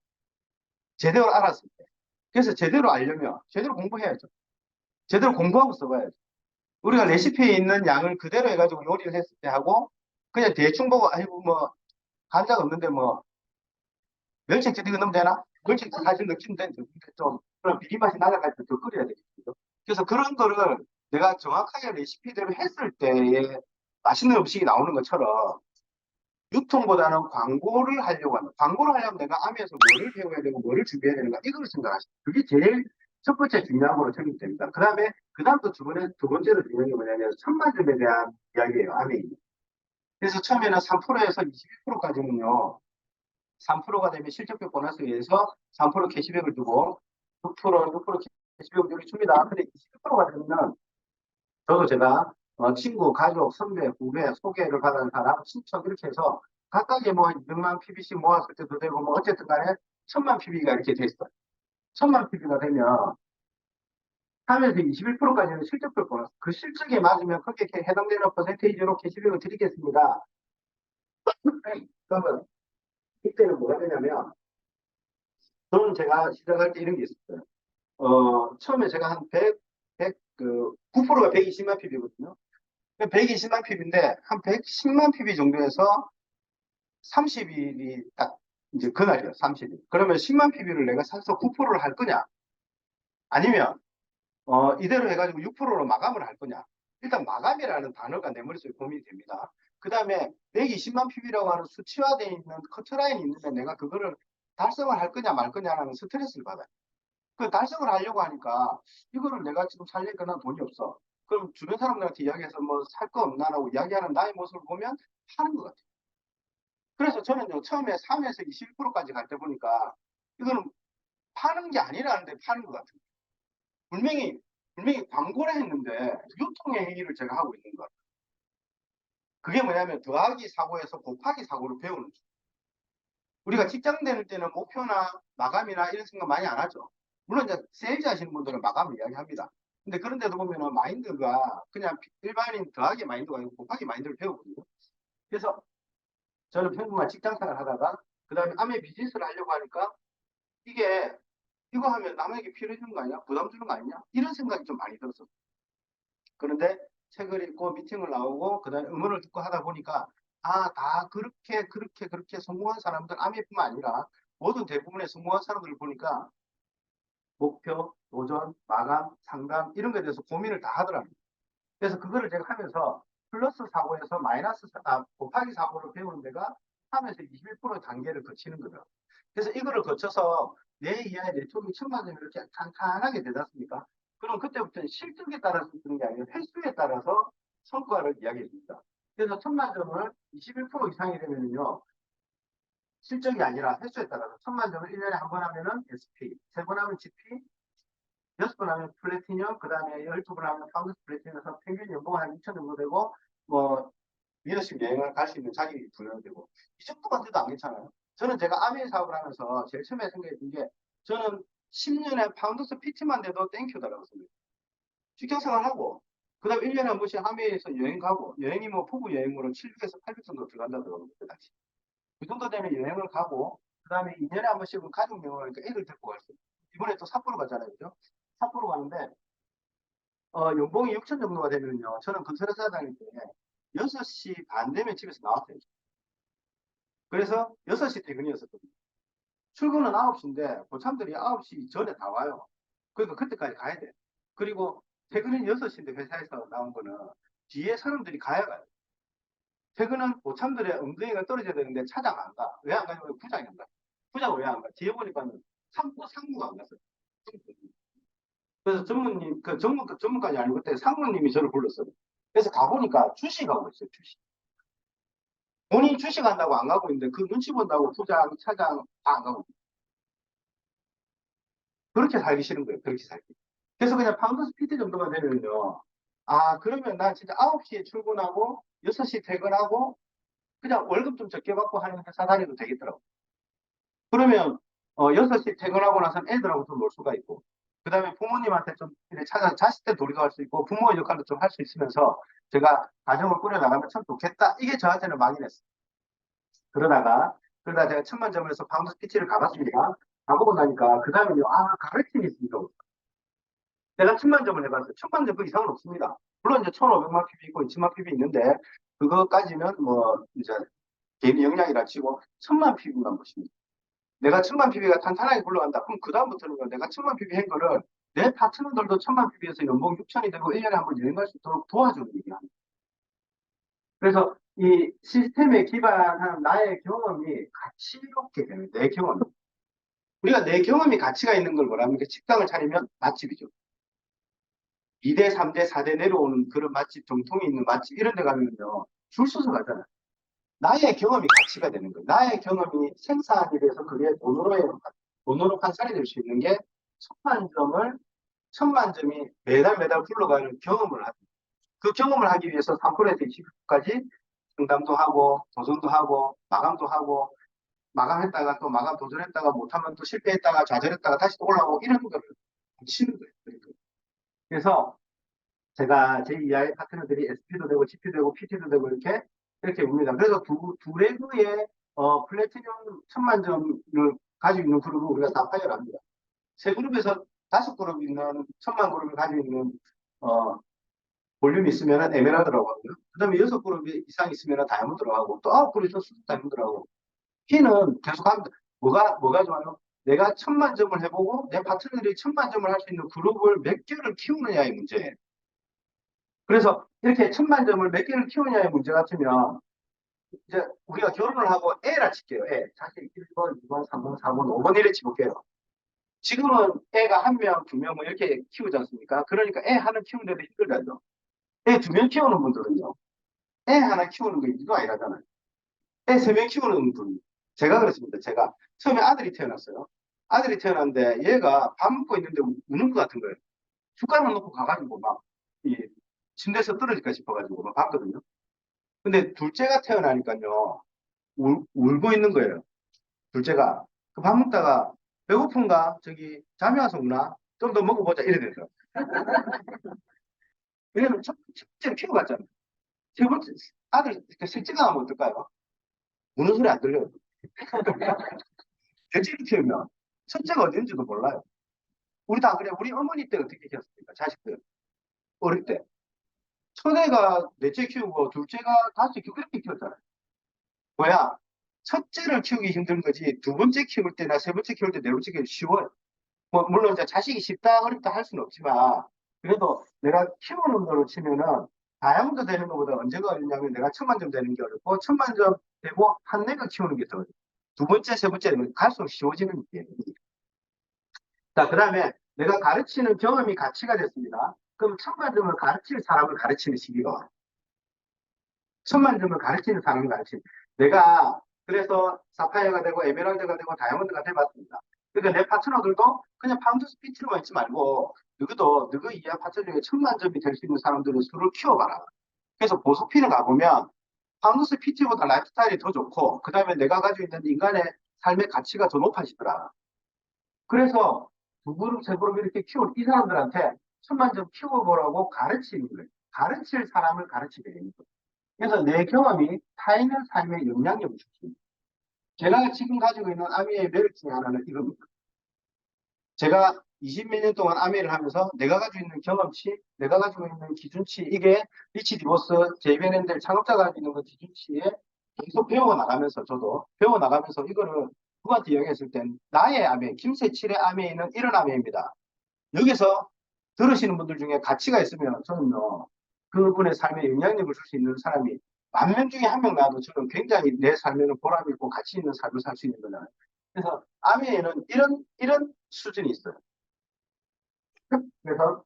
Speaker 1: 제대로 알았을 때. 그래서 제대로 알려면 제대로 공부해야죠. 제대로 공부하고 써봐야죠. 우리가 레시피에 있는 양을 그대로 해가지고 요리를 했을 때 하고 그냥 대충 보고 아이고 뭐 간장 없는데 뭐 멸치액젓 이거 넣으면 되나? 멸치액젓 사실 넣기면 되는데 좀 그런 비린맛이 날아갈 때 더 끓여야 되겠죠. 그래서 그런 거를 내가 정확하게 레시피대로 했을 때에 맛있는 음식이 나오는 것처럼 유통보다는 광고를 하려고 한다. 광고를 하려면 내가 암에서 뭐를 배워야 되고 뭐를 준비해야 되는가 이걸 생각하시죠. 그게 제일 첫 번째 중요한 거로 책임집니다. 그 다음 또 두 번째로 중요한 게 뭐냐면, 천만점에 대한 이야기예요, 아메이. 그래서 처음에는 3%에서 21%까지는요, 3%가 되면 실적별 보너스에 의해서 3% 캐시백을 주고, 6% 캐시백을 여기 줍니다. 근데 21%가 되면, 저도 제가 친구, 가족, 선배, 후배, 소개를 받은 사람, 친척 이렇게 해서 각각의 뭐 200만 PB씩 모았을 때도 되고 뭐 어쨌든 간에 1000만 PB가 이렇게 돼 있어요. 1000만 PB가 되면 하면서 21%까지는 실적별 보너스. 그 실적에 맞으면 거기에 해당되는 퍼센테이지로 캐시백을 드리겠습니다. 그러면 이때는 뭐가 되냐면 저는 제가 시작할 때 이런 게 있었어요. 처음에 제가 한 9%가 120만 PB거든요. 120만 PB인데 한 110만 PB 정도에서 30일이 딱 이제 그날이에요. 30일. 그러면 10만 PB를 내가 사서 9%를 할 거냐? 아니면 이대로 해가지고 6%로 마감을 할 거냐? 일단 마감이라는 단어가 내 머릿속에 고민이 됩니다. 그 다음에 120만 PB라고 하는 수치화되어 있는 커트라인이 있는데 내가 그거를 달성을 할 거냐 말 거냐라는 스트레스를 받아요. 그 달성을 하려고 하니까 이거를 내가 지금 살려니까 난 돈이 없어. 그럼 주변 사람들한테 이야기해서 뭐 살 거 없나라고 이야기하는 나의 모습을 보면 하는 것 같아요. 그래서 저는요, 처음에 3에서 21%까지 갈 때 보니까 이거는 파는 게 아니라는데 파는 것 같아요. 분명히 광고를 했는데 유통의 행위를 제가 하고 있는 것 같아요. 그게 뭐냐면 더하기 사고에서 곱하기 사고를 배우는 거죠. 우리가 직장 다닐 때는 목표나 마감이나 이런 생각 많이 안 하죠. 물론 이제 세일즈 하시는 분들은 마감을 이야기합니다. 근데 그런데도 보면은 마인드가 그냥 일반인 더하기 마인드가 아니고 곱하기 마인드를 배우거든요. 그래서 저는 평범한 직장 생활 하다가 그 다음에 암의 비즈니스를 하려고 하니까 이게 이거 하면 남에게 피해를 주는 거 아니야? 부담 주는 거 아니냐? 이런 생각이 좀 많이 들었어. 그런데 책을 읽고 미팅을 나오고 그다음에 음원을 듣고 하다 보니까 다 그렇게 성공한 사람들 아미뿐만 아니라 모든 대부분의 성공한 사람들을 보니까 목표, 도전, 마감, 상담 이런 거에 대해서 고민을 다 하더라고요. 그래서 그거를 제가 하면서 플러스 사고에서 곱하기 사고를 배우는 데가 하면서 21% 단계를 거치는 거죠. 그래서 이거를 거쳐서 내 이하의 네트워크 천만 점이 이렇게 탄탄하게 되지 않습니까? 그럼 그때부터는 실적에 따라서 쓰는 게 아니라 횟수에 따라서 성과를 이야기해 줍니다. 그래서 천만 점을 21% 이상이 되면요. 실적이 아니라 횟수에 따라서 천만 점을 1년에 한 번 하면은 SP, 세 번 하면 GP, 6번 하면 플래티늄, 그 다음에 12번 하면 파운드 플래티늄에서 평균 연봉은 한 2천 정도 되고, 뭐, 리더십 여행을 갈 수 있는 자격이 부여되고, 이 정도만 돼도 안 괜찮아요. 저는 제가 아메 사업을 하면서 제일 처음에 생각했던 게, 저는 10년에 파운드스 PT만 돼도 땡큐다라고 생각해요. 직장 생활하고, 그 다음에 1년에 한 번씩 아메에서 여행 가고, 여행이 뭐 부부 여행으로 700에서 800 정도 들어간다더라고요, 그 당시. 그 정도 되면 여행을 가고, 그 다음에 2년에 한 번씩은 가족 여행을, 그러니까 애들 데리고 갈 수 있어요. 이번에 또 삿포로 가잖아요, 그죠? 삿포로 가는데, 연봉이 6천 정도가 되면요. 저는 건설회사 다닐 때 6시 반 되면 집에서 나왔어요. 그래서 6시 퇴근이었었거든요. 출근은 9시인데 고참들이 9시 전에 다 와요. 그러니까 그때까지 가야 돼. 그리고 퇴근은 6시인데 회사에서 나온 거는 뒤에 사람들이 가야 가요. 퇴근은 고참들의 엉덩이가 떨어져야 되는데 차장 안 가. 왜 안 가냐면 부장이 안 가. 부장 왜 안 가? 뒤에 보니까는 상무가 안 갔어요. 그래서 전문까지 아니고 그때 상무님이 저를 불렀어요. 그래서 가보니까 주식하고 있어요, 주식. 본인 주식한다고 안 가고 있는데 그 눈치 본다고 부장, 차장 다 안 가고 있어요. 그렇게 살기 싫은 거예요, 그렇게 살기. 그래서 그냥 파운더스 PT 정도만 되면요. 그러면 난 진짜 9시에 출근하고 6시 퇴근하고 그냥 월급 좀 적게 받고 하는 회사 다니도 되겠더라고. 그러면 6시 퇴근하고 나서는 애들하고 좀 놀 수가 있고 그 다음에 부모님한테 좀 이렇게 자식들 돌이도 할 수 있고 부모의 역할도 좀 할 수 있으면서 제가 가정을 꾸려나가면 참 좋겠다. 이게 저한테는 막연했어요. 그러다가 제가 천만 점에서 파운드 PT를 가봤습니다. 가보고 나니까 그 다음에요. 가르침이 있습니다. 내가 천만 점을 해봤어요. 천만 점 그 이상은 없습니다. 물론 이제 1,500만 PB 있고 2천만 PB 있는데 그거까지는 뭐 이제 개인 역량이라 치고 천만 PB만 보십니다. 내가 천만 PB가 탄탄하게 굴러간다. 그럼 그다음부터는 내가 천만 PB 한 거를 내 파트너들도 천만 PB에서 연봉 6천이 되고 1년에 한 번 여행 갈 수 있도록 도와주는 얘기합니다. 그래서 이 시스템에 기반한 나의 경험이 가치롭게 되는 내 경험. 우리가 내 경험이 가치가 있는 걸 뭐랍니까? 식당을 차리면 맛집이죠. 2대, 3대, 4대 내려오는 그런 맛집, 정통이 있는 맛집, 이런 데 가면요. 줄 서서 가잖아요. 나의 경험이 가치가 되는 거예요. 나의 경험이 생산이 돼서 그게 돈으로 환산이 될 수 있는 게 천만 점을, 천만 점이 매달 매달 굴러가는 경험을 하죠. 그 경험을 하기 위해서 3%에서 20%까지 상담도 하고, 도전도 하고, 마감도 하고, 마감했다가 또 마감 도전했다가 못하면 또 실패했다가 좌절했다가 다시 또 올라오고 이런 거를 치는 거예요. 그래서 제가 제 이하의 파트너들이 SP도 되고 GP도 되고 PT도 되고 이렇게 옵니다. 그래서 두 레그의 플래티넘 천만 점을 가지고 있는 그룹을 우리가 사파이어를 합니다. 세 그룹에서 다섯 그룹 있는 천만 그룹을 가지고 있는 어, 볼륨이 있으면 에메랄드라고 하고요. 그 다음에 여섯 그룹 이상 있으면 다이아몬드라고 하고 또 아홉 그룹 있으면 수직 다이아몬드라고 하고 P는 계속 합니다. 뭐가 좋아요? 내가 천만 점을 해보고 내 파트너들이 천만 점을 할 수 있는 그룹을 몇 개를 키우느냐의 문제예요. 그래서 이렇게 천만 점을 몇 개를 키우냐의 문제 같으면 이제 우리가 결혼을 하고 애라 칠게요. 애. 사실 1번, 2번, 3번, 4번, 5번 이래 치볼게요. 지금은 애가 한 명, 두 명 뭐 이렇게 키우지 않습니까? 그러니까 애 하나 키우는데도 힘들다죠. 애 두 명 키우는 분들은요. 애 하나 키우는 게 이거 아니라잖아요. 애 세 명 키우는 분. 제가 그렇습니다. 제가 처음에 아들이 태어났어요. 아들이 태어났는데 얘가 밥 먹고 있는데 우는 것 같은 거예요. 숟가락 놓고 가가지고 막 이 침대에서 떨어질까 싶어가지고 막 봤거든요. 근데 둘째가 태어나니까요. 울고 있는 거예요. 둘째가. 그 밥 먹다가 배고픈가? 저기 잠이 와서 우나? 좀 더 먹어보자. 이래 되더라고요. 왜냐면 첫째를 키워갔잖아요. 세 번째, 아들, 셋째가 하면 어떨까요? 우는 소리 안 들려요. 넷째를 키우면 첫째가 어딘지도 몰라요. 우리 다 그래. 우리 어머니 때 어떻게 키웠습니까? 자식들. 어릴 때. 첫애가 넷째 키우고 둘째가 다섯째 키우고 이렇게 키웠잖아요. 뭐야? 첫째를 키우기 힘든 거지 두 번째 키울 때나 세 번째 키울 때 네 번째 키우기 쉬워요. 뭐 물론 이제 자식이 쉽다 어렵다 할 수는 없지만 그래도 내가 키우는 거로 치면은 다이아몬드 되는 것보다 언제가 어렵냐면 내가 천만 점 되는 게 어렵고 천만 점 되고 한 내가 키우는 게 더 어려워. 두 번째 세 번째는 갈수록 쉬워지는 게. 자, 그다음에 내가 가르치는 경험이 가치가 됐습니다. 그럼 천만 점을 가르칠 사람을 가르치는 시기가 와요. 천만 점을 가르치는 사람을 가르치는. 내가 그래서 사파이어가 되고 에메랄드가 되고 다이아몬드가 돼봤습니다. 그러니까 내 파트너들도 그냥 파운드 스피치로만 있지 말고 너희 이하 파트너 중에 천만 점이 될 수 있는 사람들을 수를 키워봐라. 그래서 보석피를 가보면 파운드 스피치보다 라이프스타일이 더 좋고 그 다음에 내가 가지고 있는 인간의 삶의 가치가 더 높아지더라. 그래서 두 그룹, 세 그룹 이렇게 키운 이 사람들한테 천만 점 키워보라고 가르치는 거예요. 가르칠 사람을 가르치게 되는 거예요. 그래서 내 경험이 타인의 삶에 영향력을 줍니다. 제가 지금 가지고 있는 아미의 매력 중에 하나는 이겁니다. 제가 20몇 년 동안 아미를 하면서 내가 가지고 있는 경험치, 내가 가지고 있는 기준치, 이게 리치 디보스, 제이벤앤델 창업자가 가지고 있는 그 기준치에 계속 배워나가면서 저도 배워나가면서 이거를 누구한테 이야기했을 땐 나의 아메, 김세칠의 아메는 이런 아메입니다. 여기서 들으시는 분들 중에 가치가 있으면 저는요, 그분의 삶에 영향력을 줄 수 있는 사람이 만 명 중에 한 명 나와도 저는 굉장히 내 삶에는 보람 있고 가치 있는 삶을 살 수 있는 거잖아요. 그래서 아메에는 이런 수준이 있어요. 그래서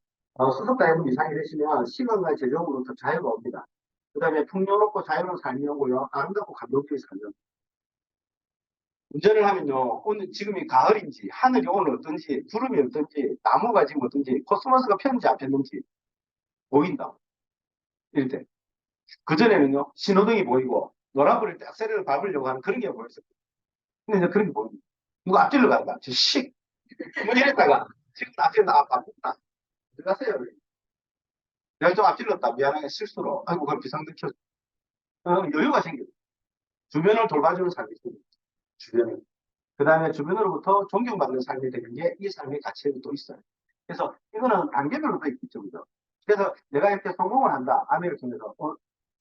Speaker 1: 수석 다이아몬드 이상이 되시면 시간과 재정으로부터 자유가 옵니다. 그 다음에 풍요롭고 자유로운 삶이 오고요. 아름답고 감동적인 삶이 옵니다. 운전을 하면요, 오늘 지금이 가을인지, 하늘이 오늘 어떤지, 구름이 어떤지, 나무가 지금 어떤지, 코스모스가 폈는지 안 폈는지 보인다. 이럴 때. 그전에는요, 신호등이 보이고, 노란불을 딱 세례를 밟으려고 하는 그런 게 보였어요. 근데 이제 그런 게 보입니다. 누가 앞질러 간다. 저 씩! 뭐 이랬다가, 지금 앞질러 바꾼다. 들어가세요. 내가 좀 앞질렀다. 미안하게 실수로. 아이고, 그럼 비상등켜. 여유가 생겨요. 주변을 돌봐주는 삶이 있습니다. 주변을. 그 다음에 주변으로부터 존경받는 삶이 되는 게 이 삶의 가치도 또 있어요. 그래서 이거는 단계별로 또 있죠. 그죠? 그래서 내가 이렇게 성공을 한다. 아메를 통해서.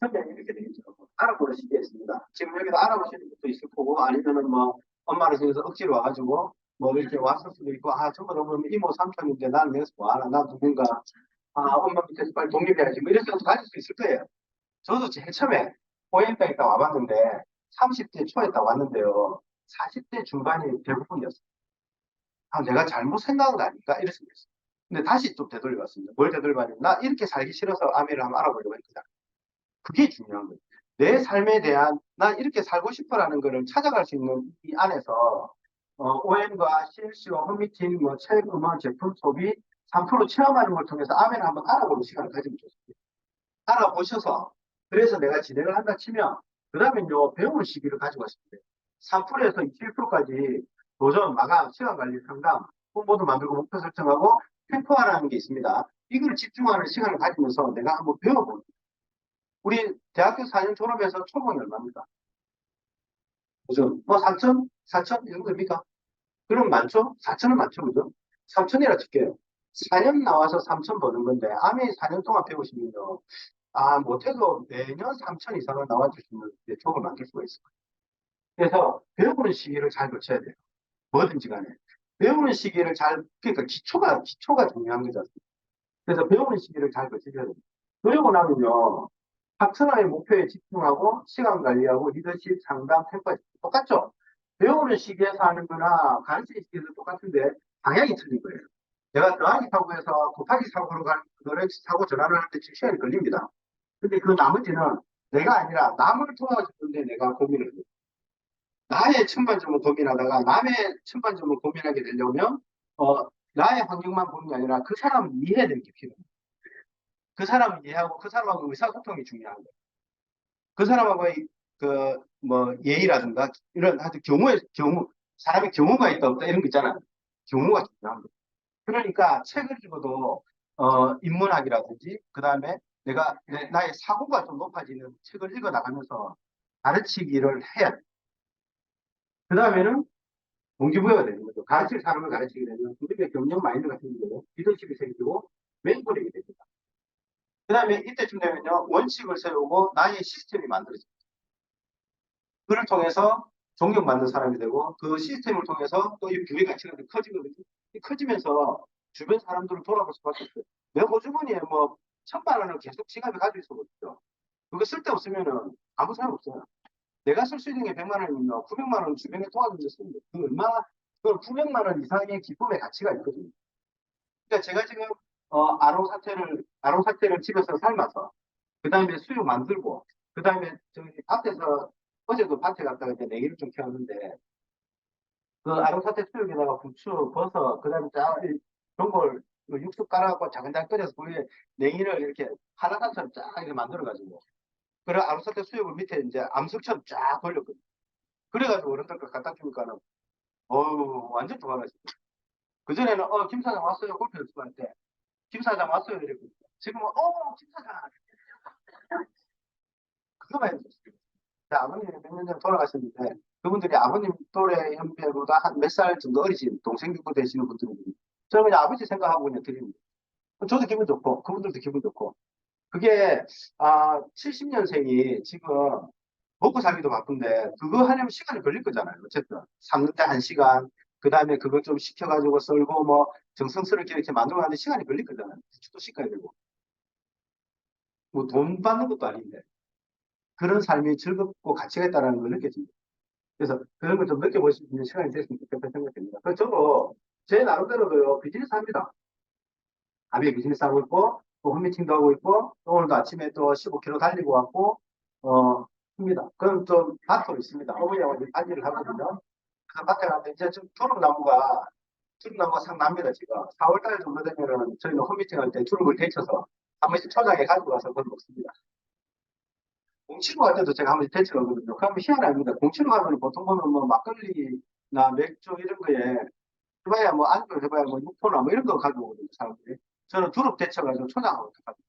Speaker 1: 선배님 이렇게 되겠죠. 알아보는 시기에 있습니다. 지금 여기도 알아보시는 것도 있을 거고, 아니면은 뭐, 엄마를 통해서 억지로 와가지고, 뭐 이렇게 왔을 수도 있고, 저거 너무 이모 삼촌인데 나는 내서 뭐 하나, 나 누군가, 엄마 밑에서 빨리 독립해야지. 뭐 이런 생각도 가질 수 있을 거예요. 저도 제일 처음에 고향에 딱 와봤는데, 30대 초에 딱 왔는데요. 40대 중반이 대부분이었어요. 아, 내가 잘못 생각한 거 아닐까? 이럴 수도 있어요. 근데 다시 좀 되돌려봤습니다. 뭘 되돌려봤냐면, 나 이렇게 살기 싫어서 아메를 한번 알아보려고 했거든. 그게 중요한 거예요. 내 삶에 대한, 나 이렇게 살고 싶어라는 거를 찾아갈 수 있는 이 안에서, OM과 CLC와 홈미팅, 뭐, 책, 음악, 제품, 소비, 3% 체험하는 걸 통해서 아메를 한번 알아보는 시간을 가지면 좋습니다. 알아보셔서, 그래서 내가 진행을 한다 치면, 그 다음에요, 배우는 시기를 가지고 왔습니다. 3%에서 27%까지 도전, 마감, 시간 관리, 상담, 홍보도 만들고 목표 설정하고 템포화라는 게 있습니다. 이걸 집중하는 시간을 가지면서 내가 한번 배워보는 거예요. 우리 대학교 4년 졸업해서 초봉이 얼마입니까? 그죠? 뭐 4천? 4천? 이 정도입니까? 그럼 많죠? 4천은 많죠, 그죠? 3천이라 칠게요. 4년 나와서 3천 버는 건데, 아메 4년 동안 배우시면요, 아, 못해도 매년 3천 이상은 나와주시면 촉을 만들 수가 있어요. 그래서 배우는 시기를 잘 거쳐야 돼요. 뭐든지 간에. 배우는 시기를 잘, 그러니까 기초가 중요한 거죠. 그래서 배우는 시기를 잘 거치셔야 돼요. 그러고 나면요, 학생의 목표에 집중하고 시간 관리하고 리더십, 상담, 템포 똑같죠? 배우는 시기에서 하는 거나 가르치는 시기에서 똑같은데 방향이 틀린 거예요. 내가 더하기 사고에서 곱하기 사고로 가는 거를 사고 전환을 하는데 시간이 걸립니다. 근데 그 나머지는 내가 아니라 남을 도와주는데 내가 고민을 해요. 나의 천반점을 고민하다가 남의 천반점을 고민하게 되려면 나의 환경만 보는 게 아니라 그 사람을 이해해야 되는 게 필요해요. 그 사람을 이해하고 그 사람하고 의사소통이 중요한 거예요. 그 사람하고의 그 뭐 예의라든가 이런 하여튼 사람의 경우가 있다 없다 이런 거 있잖아요. 경우가 중요한 거예요. 그러니까 책을 읽어도 인문학이라든지 그다음에 나의 사고가 좀 높아지는 책을 읽어 나가면서 가르치기를 해야 돼. 그다음에는 동기부여가 되는 거죠. 가르칠 사람을 가르치게 되면 그들의 경력 마인드가 생기고 리더십이 생기고 멘토링이 됩니다. 그다음에 이때쯤 되면요 원칙을 세우고 나의 시스템이 만들어집니다. 그를 통해서 존경받는 사람이 되고 그 시스템을 통해서 또 이 부의 가치가 커지거든요. 커지면서 주변 사람들을 돌아볼 수밖에 없어요. 내 호주머니에 뭐 1,000만 원을 계속 지갑에 가지고 있어거든요. 그거 쓸데없으면은 아무 소용 없어요. 내가 쓸 수 있는 게 100만 원이면 900만 원 주변에 도와주는 데 쓰는 거예요. 그 얼마나, 그 900만 원 이상의 기쁨의 가치가 있거든요. 그러니까 제가 지금 아롱사태를 집에서 삶아서 그 다음에 수육 만들고 그 다음에 저기 밭에서 어제도 밭에 갔다가 이제 내기를 좀 키웠는데 그 아롱사태 수육에다가 부추, 버섯, 그 다음에 그런 걸 육수 깔아갖고 자근자근 끓여서 거기에 냉이를 이렇게 한라산처럼 쫙 이렇게 만들어가지고 그래 아롱사태 수육을 밑에 이제 암석처럼 쫙 돌렸거든요. 그래가지고 어른들 거 갖다 주니까는 어우 완전 좋아하시고 그전에는 김 사장 왔어요 골프 연습할 때 김 사장 왔어요 이랬거든요. 지금은 김 사장 그거만 해도 좋습니다. 아버님이 몇 년 전에 돌아가셨는데 그분들이 아버님 또래 연배보다 한 몇 살 정도 어리신 동생 정도 되시는 분들이거든요. 저는 그냥 아버지 생각하고 그냥 드립니다. 저도 기분 좋고 그분들도 기분 좋고 그게 70년생이 지금 먹고 살기도 바쁜데 그거 하려면 시간이 걸릴 거잖아요. 어쨌든 삶는데 1시간 그 다음에 그거 좀 식혀가지고 썰고 뭐 정성스럽게 이렇게 만들어 가는데 시간이 걸릴 거잖아요. 부추도 씻어야 되고 뭐 돈 받는 것도 아닌데 그런 삶이 즐겁고 가치가 있다는 걸 느껴집니다. 그래서 그런 걸 좀 느껴볼 수 있는 시간이 됐으면 좋겠다 생각됩니다. 그래서 저도 제 나름대로도요, 비즈니스 합니다. 아베 비즈니스 하고 있고, 또 홈미팅도 하고 있고, 또 오늘도 아침에 또 15km 달리고 왔고, 합니다. 그럼 좀 밭도 있습니다. 어머니하고 이제 관리를 하거든요. 그래서 밭에 가는데 이제 좀 두릅나무가 상 납니다, 지금. 4월달 정도 되면은 저희는 홈미팅 할 때 두릅을 데쳐서 한 번씩 초장에 가지고 가서 그걸 먹습니다. 공치로 갈 때도 제가 한 번씩 데쳐가거든요. 그러면 희한합니다. 공치로 가면 보통 보면 뭐 막걸리나 맥주 이런 거에 해봐야 뭐 안주 해봐야 뭐 육포나 뭐 이런 거 가져오거든요, 사람들이. 저는 두릅 데쳐가지고 초장하고 가지고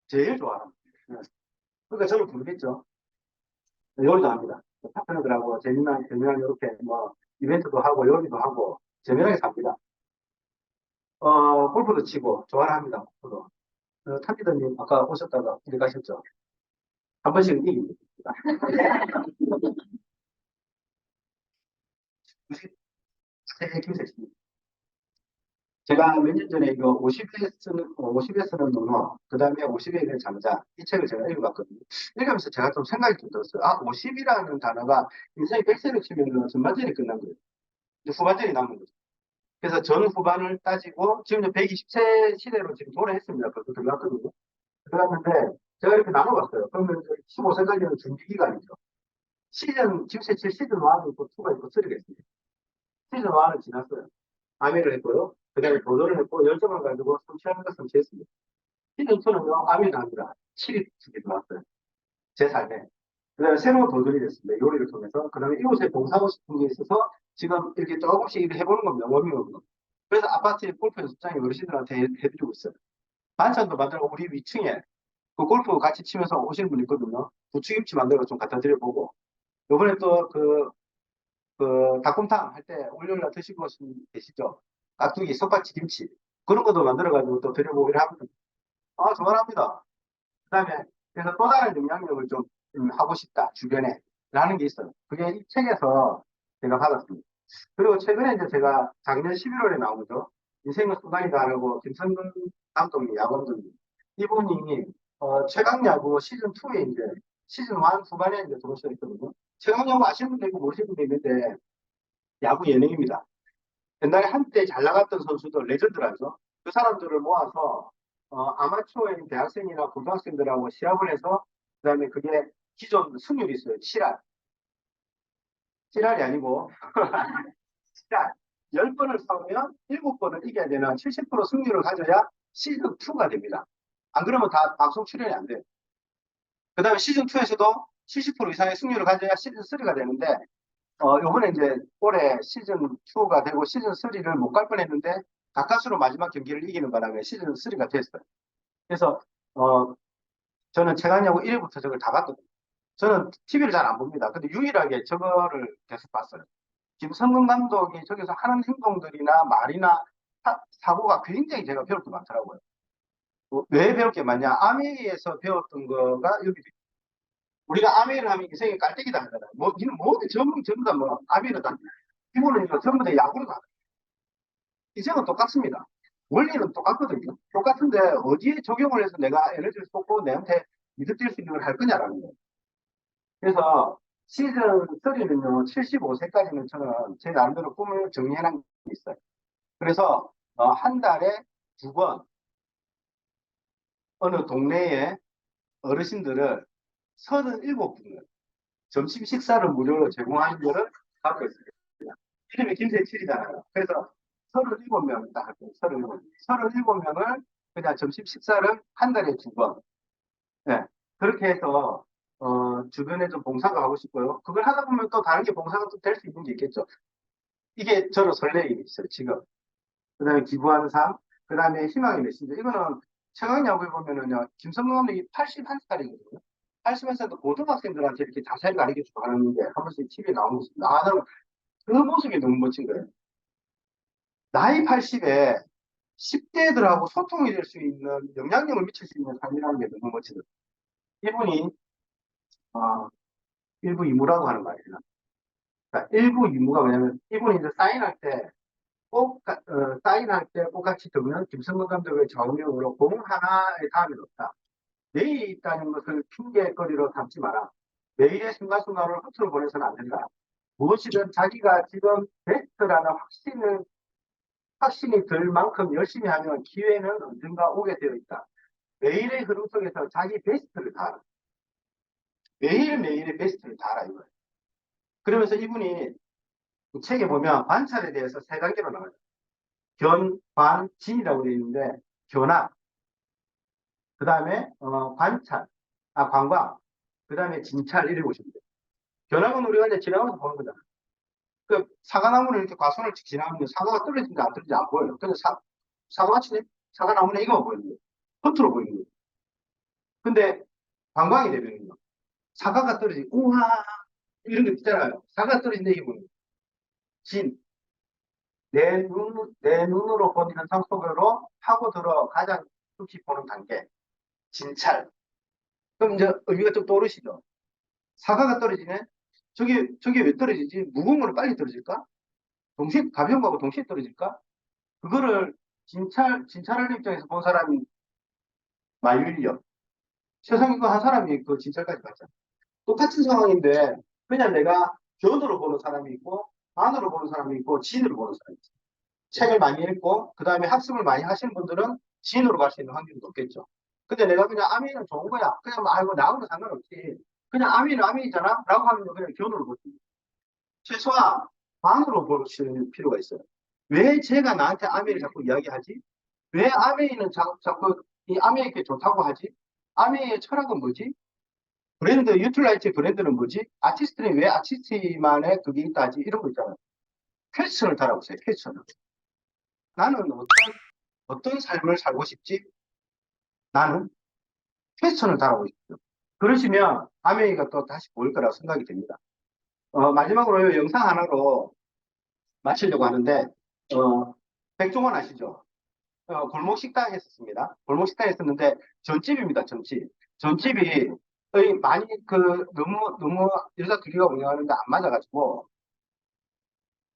Speaker 1: 제일 좋아합니다. 네. 그러니까 저를 부르겠죠. 요리도 합니다. 파트너들하고 재미난 이렇게 뭐 이벤트도 하고 요리도 하고 재미나게 삽니다. 골프도 치고 좋아합니다. 골프도. 탐지더님 아까 오셨다가 어디 가셨죠? 한 번씩은 이깁니다. 김세식. 제가 몇 년 전에 이거 50에서는 논어, 그 다음에 50에 대한 잠자, 이 책을 제가 읽어봤거든요. 읽으면서 제가 좀 생각이 좀 들었어요. 50이라는 단어가 인생이 100세를 치면 전반전이 끝난 거예요. 이제 후반전이 남은 거죠. 그래서 전 후반을 따지고 지금 이제 120세 시대로 지금 도래했습니다. 벌써 들어갔거든요. 들어갔는데 제가 이렇게 나눠봤어요. 그러면 15세까지는 준비 기간이죠. 지금 칠 시즌 1이 있고 2가 있고 3가 있습니다. 시즌 1은 지났어요. 아미를 했고요. 그 다음에 도전을 했고 열정을 가지고 성취하는 것을 성취했습니다. 시즌 2는요, 아미는 아니라 7이 들어왔어요. 제 삶에. 그 다음에 새로운 도전이 됐습니다. 요리를 통해서. 그 다음에 이곳에 봉사하고 싶은 게 있어서 지금 이렇게 조금씩 일을 해보는 겁니다. 워밍업으로. 그래서 아파트에 골프 연습장에 어르신들한테 해드리고 있어요. 반찬도 만들고 우리 위층에 그 골프 같이 치면서 오시는 분 있거든요. 부추김치 만들어 좀 갖다 드려보고. 요번에 또 닭곰탕 할 때 월요일날 드시고 계시죠? 깍두기, 석박지 김치. 그런 것도 만들어가지고 또 드려보기를 합니다. 아, 좋아합니다. 그 다음에, 그래서 또 다른 영향력을 좀 하고 싶다, 주변에. 라는 게 있어요. 그게 이 책에서 제가 받았습니다. 그리고 최근에 이제 제가 작년 11월에 나온 거죠. 인생은 순간이다라고 김성근 감독님, 야구감독님. 이분이, 최강야구 시즌2에 이제, 시즌1 후반에 이제 들어오셨거든요. 최강야구 아시는 분도 있고 모르시는 분도 있는데, 야구 예능입니다. 옛날에 한때 잘 나갔던 선수들, 레전드라죠. 그 사람들을 모아서 아마추어인 대학생이나 고등학생들하고 시합을 해서 그다음에 그게 기존 승률이 있어요. 7할. 7할이 아니고 7할. 10번을 싸우면 7번을 이겨야 되는 70% 승률을 가져야 시즌2가 됩니다. 안 그러면 다 방송 출연이 안 돼요. 그 다음에 시즌2에서도 70% 이상의 승률을 가져야 시즌3가 되는데 요번에 이제 올해 시즌2가 되고 시즌3를 못 갈 뻔했는데 가까스로 마지막 경기를 이기는 바람에 시즌3가 됐어요. 그래서 저는 최강야구 1회부터 저걸 다 봤거든요. 저는 TV를 잘 안 봅니다. 근데 유일하게 저거를 계속 봤어요. 김성근 감독이 저기서 하는 행동들이나 말이나 사고가 굉장히 제가 배울 게 많더라고요. 왜 배울 게 많냐? 아메리에서 배웠던 거가 여기 우리가 아메리를 하면 인생이 깔때기다 하잖아요. 뭐, 이는 모든 전부 다 뭐, 아메리는 다, 기본은 전부 다 야구로 다. 인생은 똑같습니다. 원리는 똑같거든요. 똑같은데 어디에 적용을 해서 내가 에너지를 쏟고 내한테 이득될 수 있는 걸 할 거냐라는 거예요. 그래서 시즌 3는요, 75세까지는 저는 제 나름대로 꿈을 정리해놓은 게 있어요. 그래서 한 달에 2번 어느 동네에 어르신들을 37분을 점심 식사를 무료로 제공하는 거를 갖고 있습니다. 이름이 김세칠이잖아요. 그래서 37명 딱 할게요. 37명을 그냥 점심 식사를 한 달에 2번. 네. 그렇게 해서, 주변에 좀 봉사도 하고 싶고요. 그걸 하다 보면 또 다른 게 봉사가 또 될 수 있는 게 있겠죠. 이게 저는 설레이게 있어요, 지금. 그 다음에 기부하는 삶, 그 다음에 희망의 메시지. 이거는 최강 야구에 보면은요, 김성근 감독이 81살이거든요. 81살도 고등학생들한테 이렇게 자세히 가르쳐주고 하는 게 한 번씩 TV에 나오는 모습. 나는 그 모습이 너무 멋진 거예요. 나이 80에 10대들하고 소통이 될 수 있는 영향력을 미칠 수 있는 삶이라는 게 너무 멋지거든요. 이분이, 어, 일부 이무라고 하는 말이에요. 그러니까 일부 이무가 뭐냐면, 이분이 이제 사인할 때, 사인할 때 똑같이 적는 김성근 감독의 좌우명으로 공 하나의 다음에 없다. 내일이 있다는 것을 핑계거리로 삼지 마라. 내일의 순간순간을 허투루 보내서는 안 된다. 무엇이든 자기가 지금 베스트라는 확신이 들 만큼 열심히 하면 기회는 언젠가 오게 되어 있다. 매일의 흐름 속에서 자기 베스트를 다하라. 매일매일의 베스트를 다하라 이거예요. 그러면서 이분이 이 책에 보면 관찰에 대해서 세 단계로 나와요. 견, 관, 진이라고 되어 있는데 견학, 그 다음에 관찰, 관광, 그 다음에 진찰 이렇게 보시면 돼요. 견학은 우리가 이제 지나가면서 보는 거잖아요. 그 사과나무를 이렇게 과수를 지나가면 사과가 떨어진지 안 떨어진지 안 보여요. 근데 사과밭이 사과나무는 이거만 보이는 거예요. 겉으로 보이는 거예요. 근데 관광이 되면요. 사과가 떨어지고 우와 이런 거 있잖아요. 사과가 떨어진다 이게 뭐예요? 진. 내 눈으로 본 현상 속으로 파고들어 가장 깊이 보는 단계. 진찰. 그럼 이제 의미가 좀 떠오르시죠? 사과가 떨어지네? 저게 왜 떨어지지? 무거운 거는 빨리 떨어질까? 동시에, 가벼운 거하고 동시에 떨어질까? 그거를 진찰하는 입장에서 본 사람이 만윤력. 세상에 그 한 사람이 그 진찰까지 갔잖아. 똑같은 상황인데, 그냥 내가 견으로 보는 사람이 있고, 안으로 보는 사람이 있고 진으로 보는 사람이 있어요. 책을 많이 읽고 그 다음에 학습을 많이 하시는 분들은 진으로 갈 수 있는 확률이 높겠죠. 근데 내가 그냥 아미는 좋은 거야. 그냥 뭐, 아이고 나하고는 상관없지. 그냥 아미는 아미잖아. 라고 하면 그냥 견으로 보지. 최소한 반으로 보실 필요가 있어요. 왜 제가 나한테 아미를 자꾸 이야기하지? 왜 아미는 자꾸 이 아미에게 좋다고 하지? 아미의 철학은 뭐지? 브랜드, 유틸라이트 브랜드는 뭐지? 아티스트는 왜 아티스트만의 그게 있다 하지? 이런 거 있잖아요. 퀘스천을 달아보세요, 퀘스천을. 나는 어떤 삶을 살고 싶지? 나는 퀘스천을 달아보고 싶죠. 그러시면 아메이가 또 다시 보일 거라고 생각이 됩니다. 마지막으로 이 영상 하나로 마치려고 하는데, 백종원 아시죠? 골목 식당에 있었습니다. 골목 식당에 있었는데, 전집입니다, 전집. 전집이 많이 너무 여자 둘이가 운영하는데 안 맞아가지고,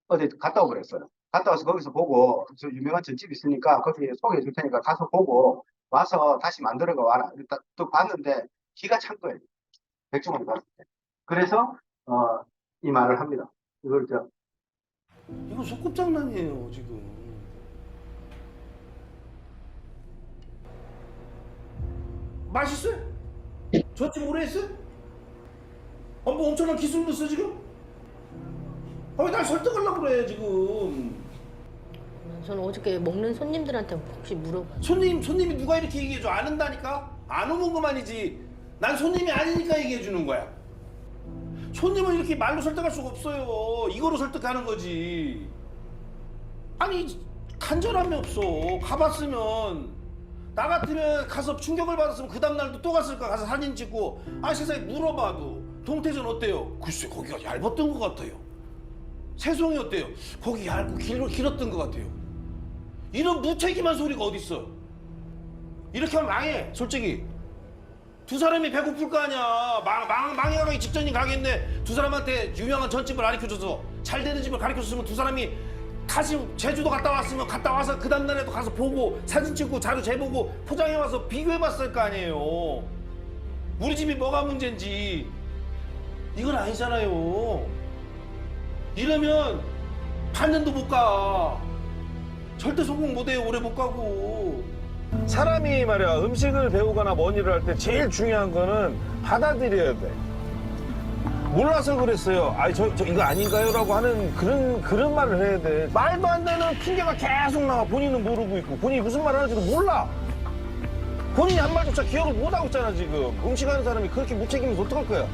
Speaker 1: 어디 갔다 오그랬어요. 갔다 와서 거기서 보고 저 유명한 전집 있으니까 거기 소개해 줄 테니까 가서 보고 와서 다시 만들어가 와라. 일단 또 봤는데 기가 찬 거예요. 백종원이 봤을 때. 그래서 이 말을 합니다. 이걸
Speaker 2: 이거 소꿉장난이에요 지금. 맛있어요? 저집 오래 했어요? 뭐 엄청난 기술 넣었어 지금? 왜 날 설득하려고 그래 지금?
Speaker 3: 저는 어저께 먹는 손님들한테 혹시 물어봐.
Speaker 2: 손님이 누가 이렇게 얘기해줘? 안 한다니까? 안 오는 것만이지. 난 손님이 아니니까 얘기해 주는 거야. 손님은 이렇게 말로 설득할 수가 없어요. 이거로 설득하는 거지. 아니 간절함이 없어. 가봤으면 나 같으면 가서 충격을 받았으면 그 다음날도 또 갔을까. 가서 사진 찍고 세상에 물어봐도 동태전 어때요? 글쎄 거기가 얇았던 것 같아요. 새송이 어때요? 거기 얇고 길었던 것 같아요. 이런 무책임한 소리가 어딨어. 이렇게 하면 망해 솔직히. 두 사람이 배고플 거 아니야. 망해가기 직전인 가게인데 두 사람한테 유명한 전집을 가르쳐줘서 잘 되는 집을 가르쳐줬으면 두 사람이 다시 제주도 갔다 왔으면 갔다 와서 그 다음날에도 가서 보고 사진 찍고 자료 재보고 포장해와서 비교해봤을 거 아니에요. 우리 집이 뭐가 문제인지. 이건 아니잖아요. 이러면 반년도 못 가. 절대 성공 못해요. 오래 못 가고.
Speaker 4: 사람이 말이야 음식을 배우거나 뭔 일을 할 때 제일 중요한 거는 받아들여야 돼. 몰라서 그랬어요. 저 이거 아닌가요? 라고 하는 그런 말을 해야 돼. 말도 안 되는 핑계가 계속 나와. 본인은 모르고 있고 본인이 무슨 말을 하는지도 몰라. 본인이 한 말조차 기억을 못하고 있잖아 지금. 음식하는 사람이 그렇게 무책임해서 어떡할 거야.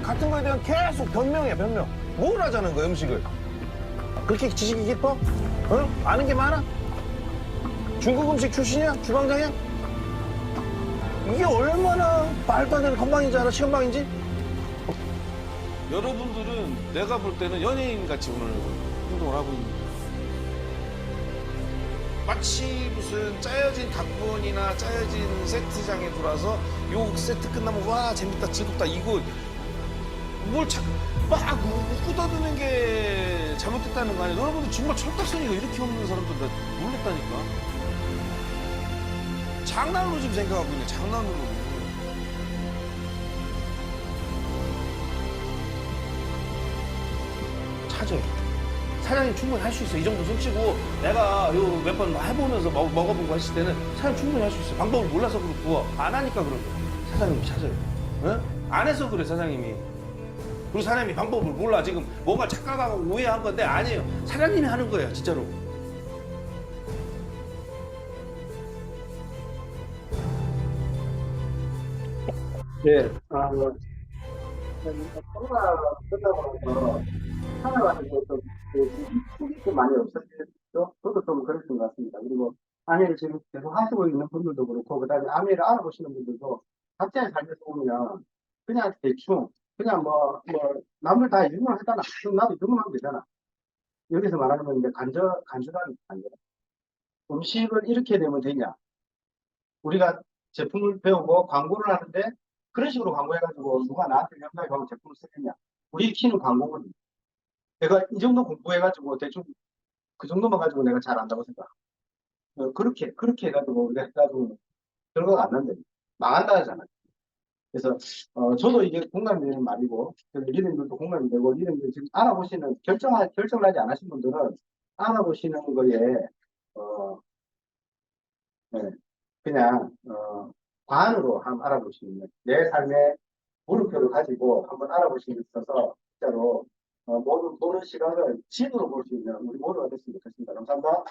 Speaker 4: 같은 거에 대한 계속 변명이야 변명. 뭘 하자는 거야 음식을. 그렇게 지식이 깊어? 아는 게 많아? 중국 음식 출신이야? 주방장이야? 이게 얼마나 말도 안 되는 건방인지 알아? 시건방인지?
Speaker 2: 여러분들은 내가 볼 때는 연예인같이 오늘 행동을 하고 있는 거예요. 마치 무슨 짜여진 각본이나 짜여진 세트장에 들어와서 요 세트 끝나면 와 재밌다 즐겁다 이거 막 웃고 떠드는 게 잘못됐다는 거 아니야. 여러분들 정말 철딱서니가 이렇게 없는 사람들 나 놀랬다니까. 장난으로 지금 생각하고 있네. 장난으로. 찾아요. 사장님 충분히 할 수 있어. 이 정도 솜씨고 내가 요 몇 번 해보면서 먹어보고 했을 때는 사장님 충분히 할 수 있어. 방법을 몰라서 그렇고 안 하니까 그런 거야. 사장님이 찾아요. 응? 안 해서 그래 사장님이. 그리고 사장님이 방법을 몰라. 지금 뭔가 착각하고 오해한 건데 아니에요. 사장님이 하는 거예요 진짜로.
Speaker 1: 네, 코로나 끝나고 나서 살아가는 것도 힘이 좀 많이 없어졌죠. 저도 좀 그랬던 것 같습니다. 그리고 아내를 지금 계속 하시고 있는 분들도 그렇고, 그 다음에 아내를 알아보시는 분들도 각자의 삶에서 보면 그냥 대충, 그냥 남들 다 유명을 하잖아. 그럼 나도 유명하면 되잖아. 여기서 말하는 건 이제 간절함이 간절. 음식을 이렇게 되면 되냐. 우리가 제품을 배우고 광고를 하는데 그런 식으로 광고해가지고 누가 나한테 연락하고 제품을 쓰겠냐. 우리 키는 광고거든요. 내가 이 정도 공부해가지고 대충 그 정도만 가지고 내가 잘 안다고 생각. 그렇게 해가지고 우리가 해가지고 결과가 안 난다. 망한다 하잖아요. 그래서 저도 이게 공감이 되는 말이고 리더님들도 공감이 되고 리더님들 지금 알아보시는 결정을 하지 않으신 분들은 알아보시는 거에 어, 네, 그냥 관으로 한번 알아보시면 내 삶의 물음표를 가지고 한번 알아보시는 게 있어서 진짜로 모든 보는 시각을 진으로 볼 수 있는 우리 모두가 됐으면 좋겠습니다. 감사합니다.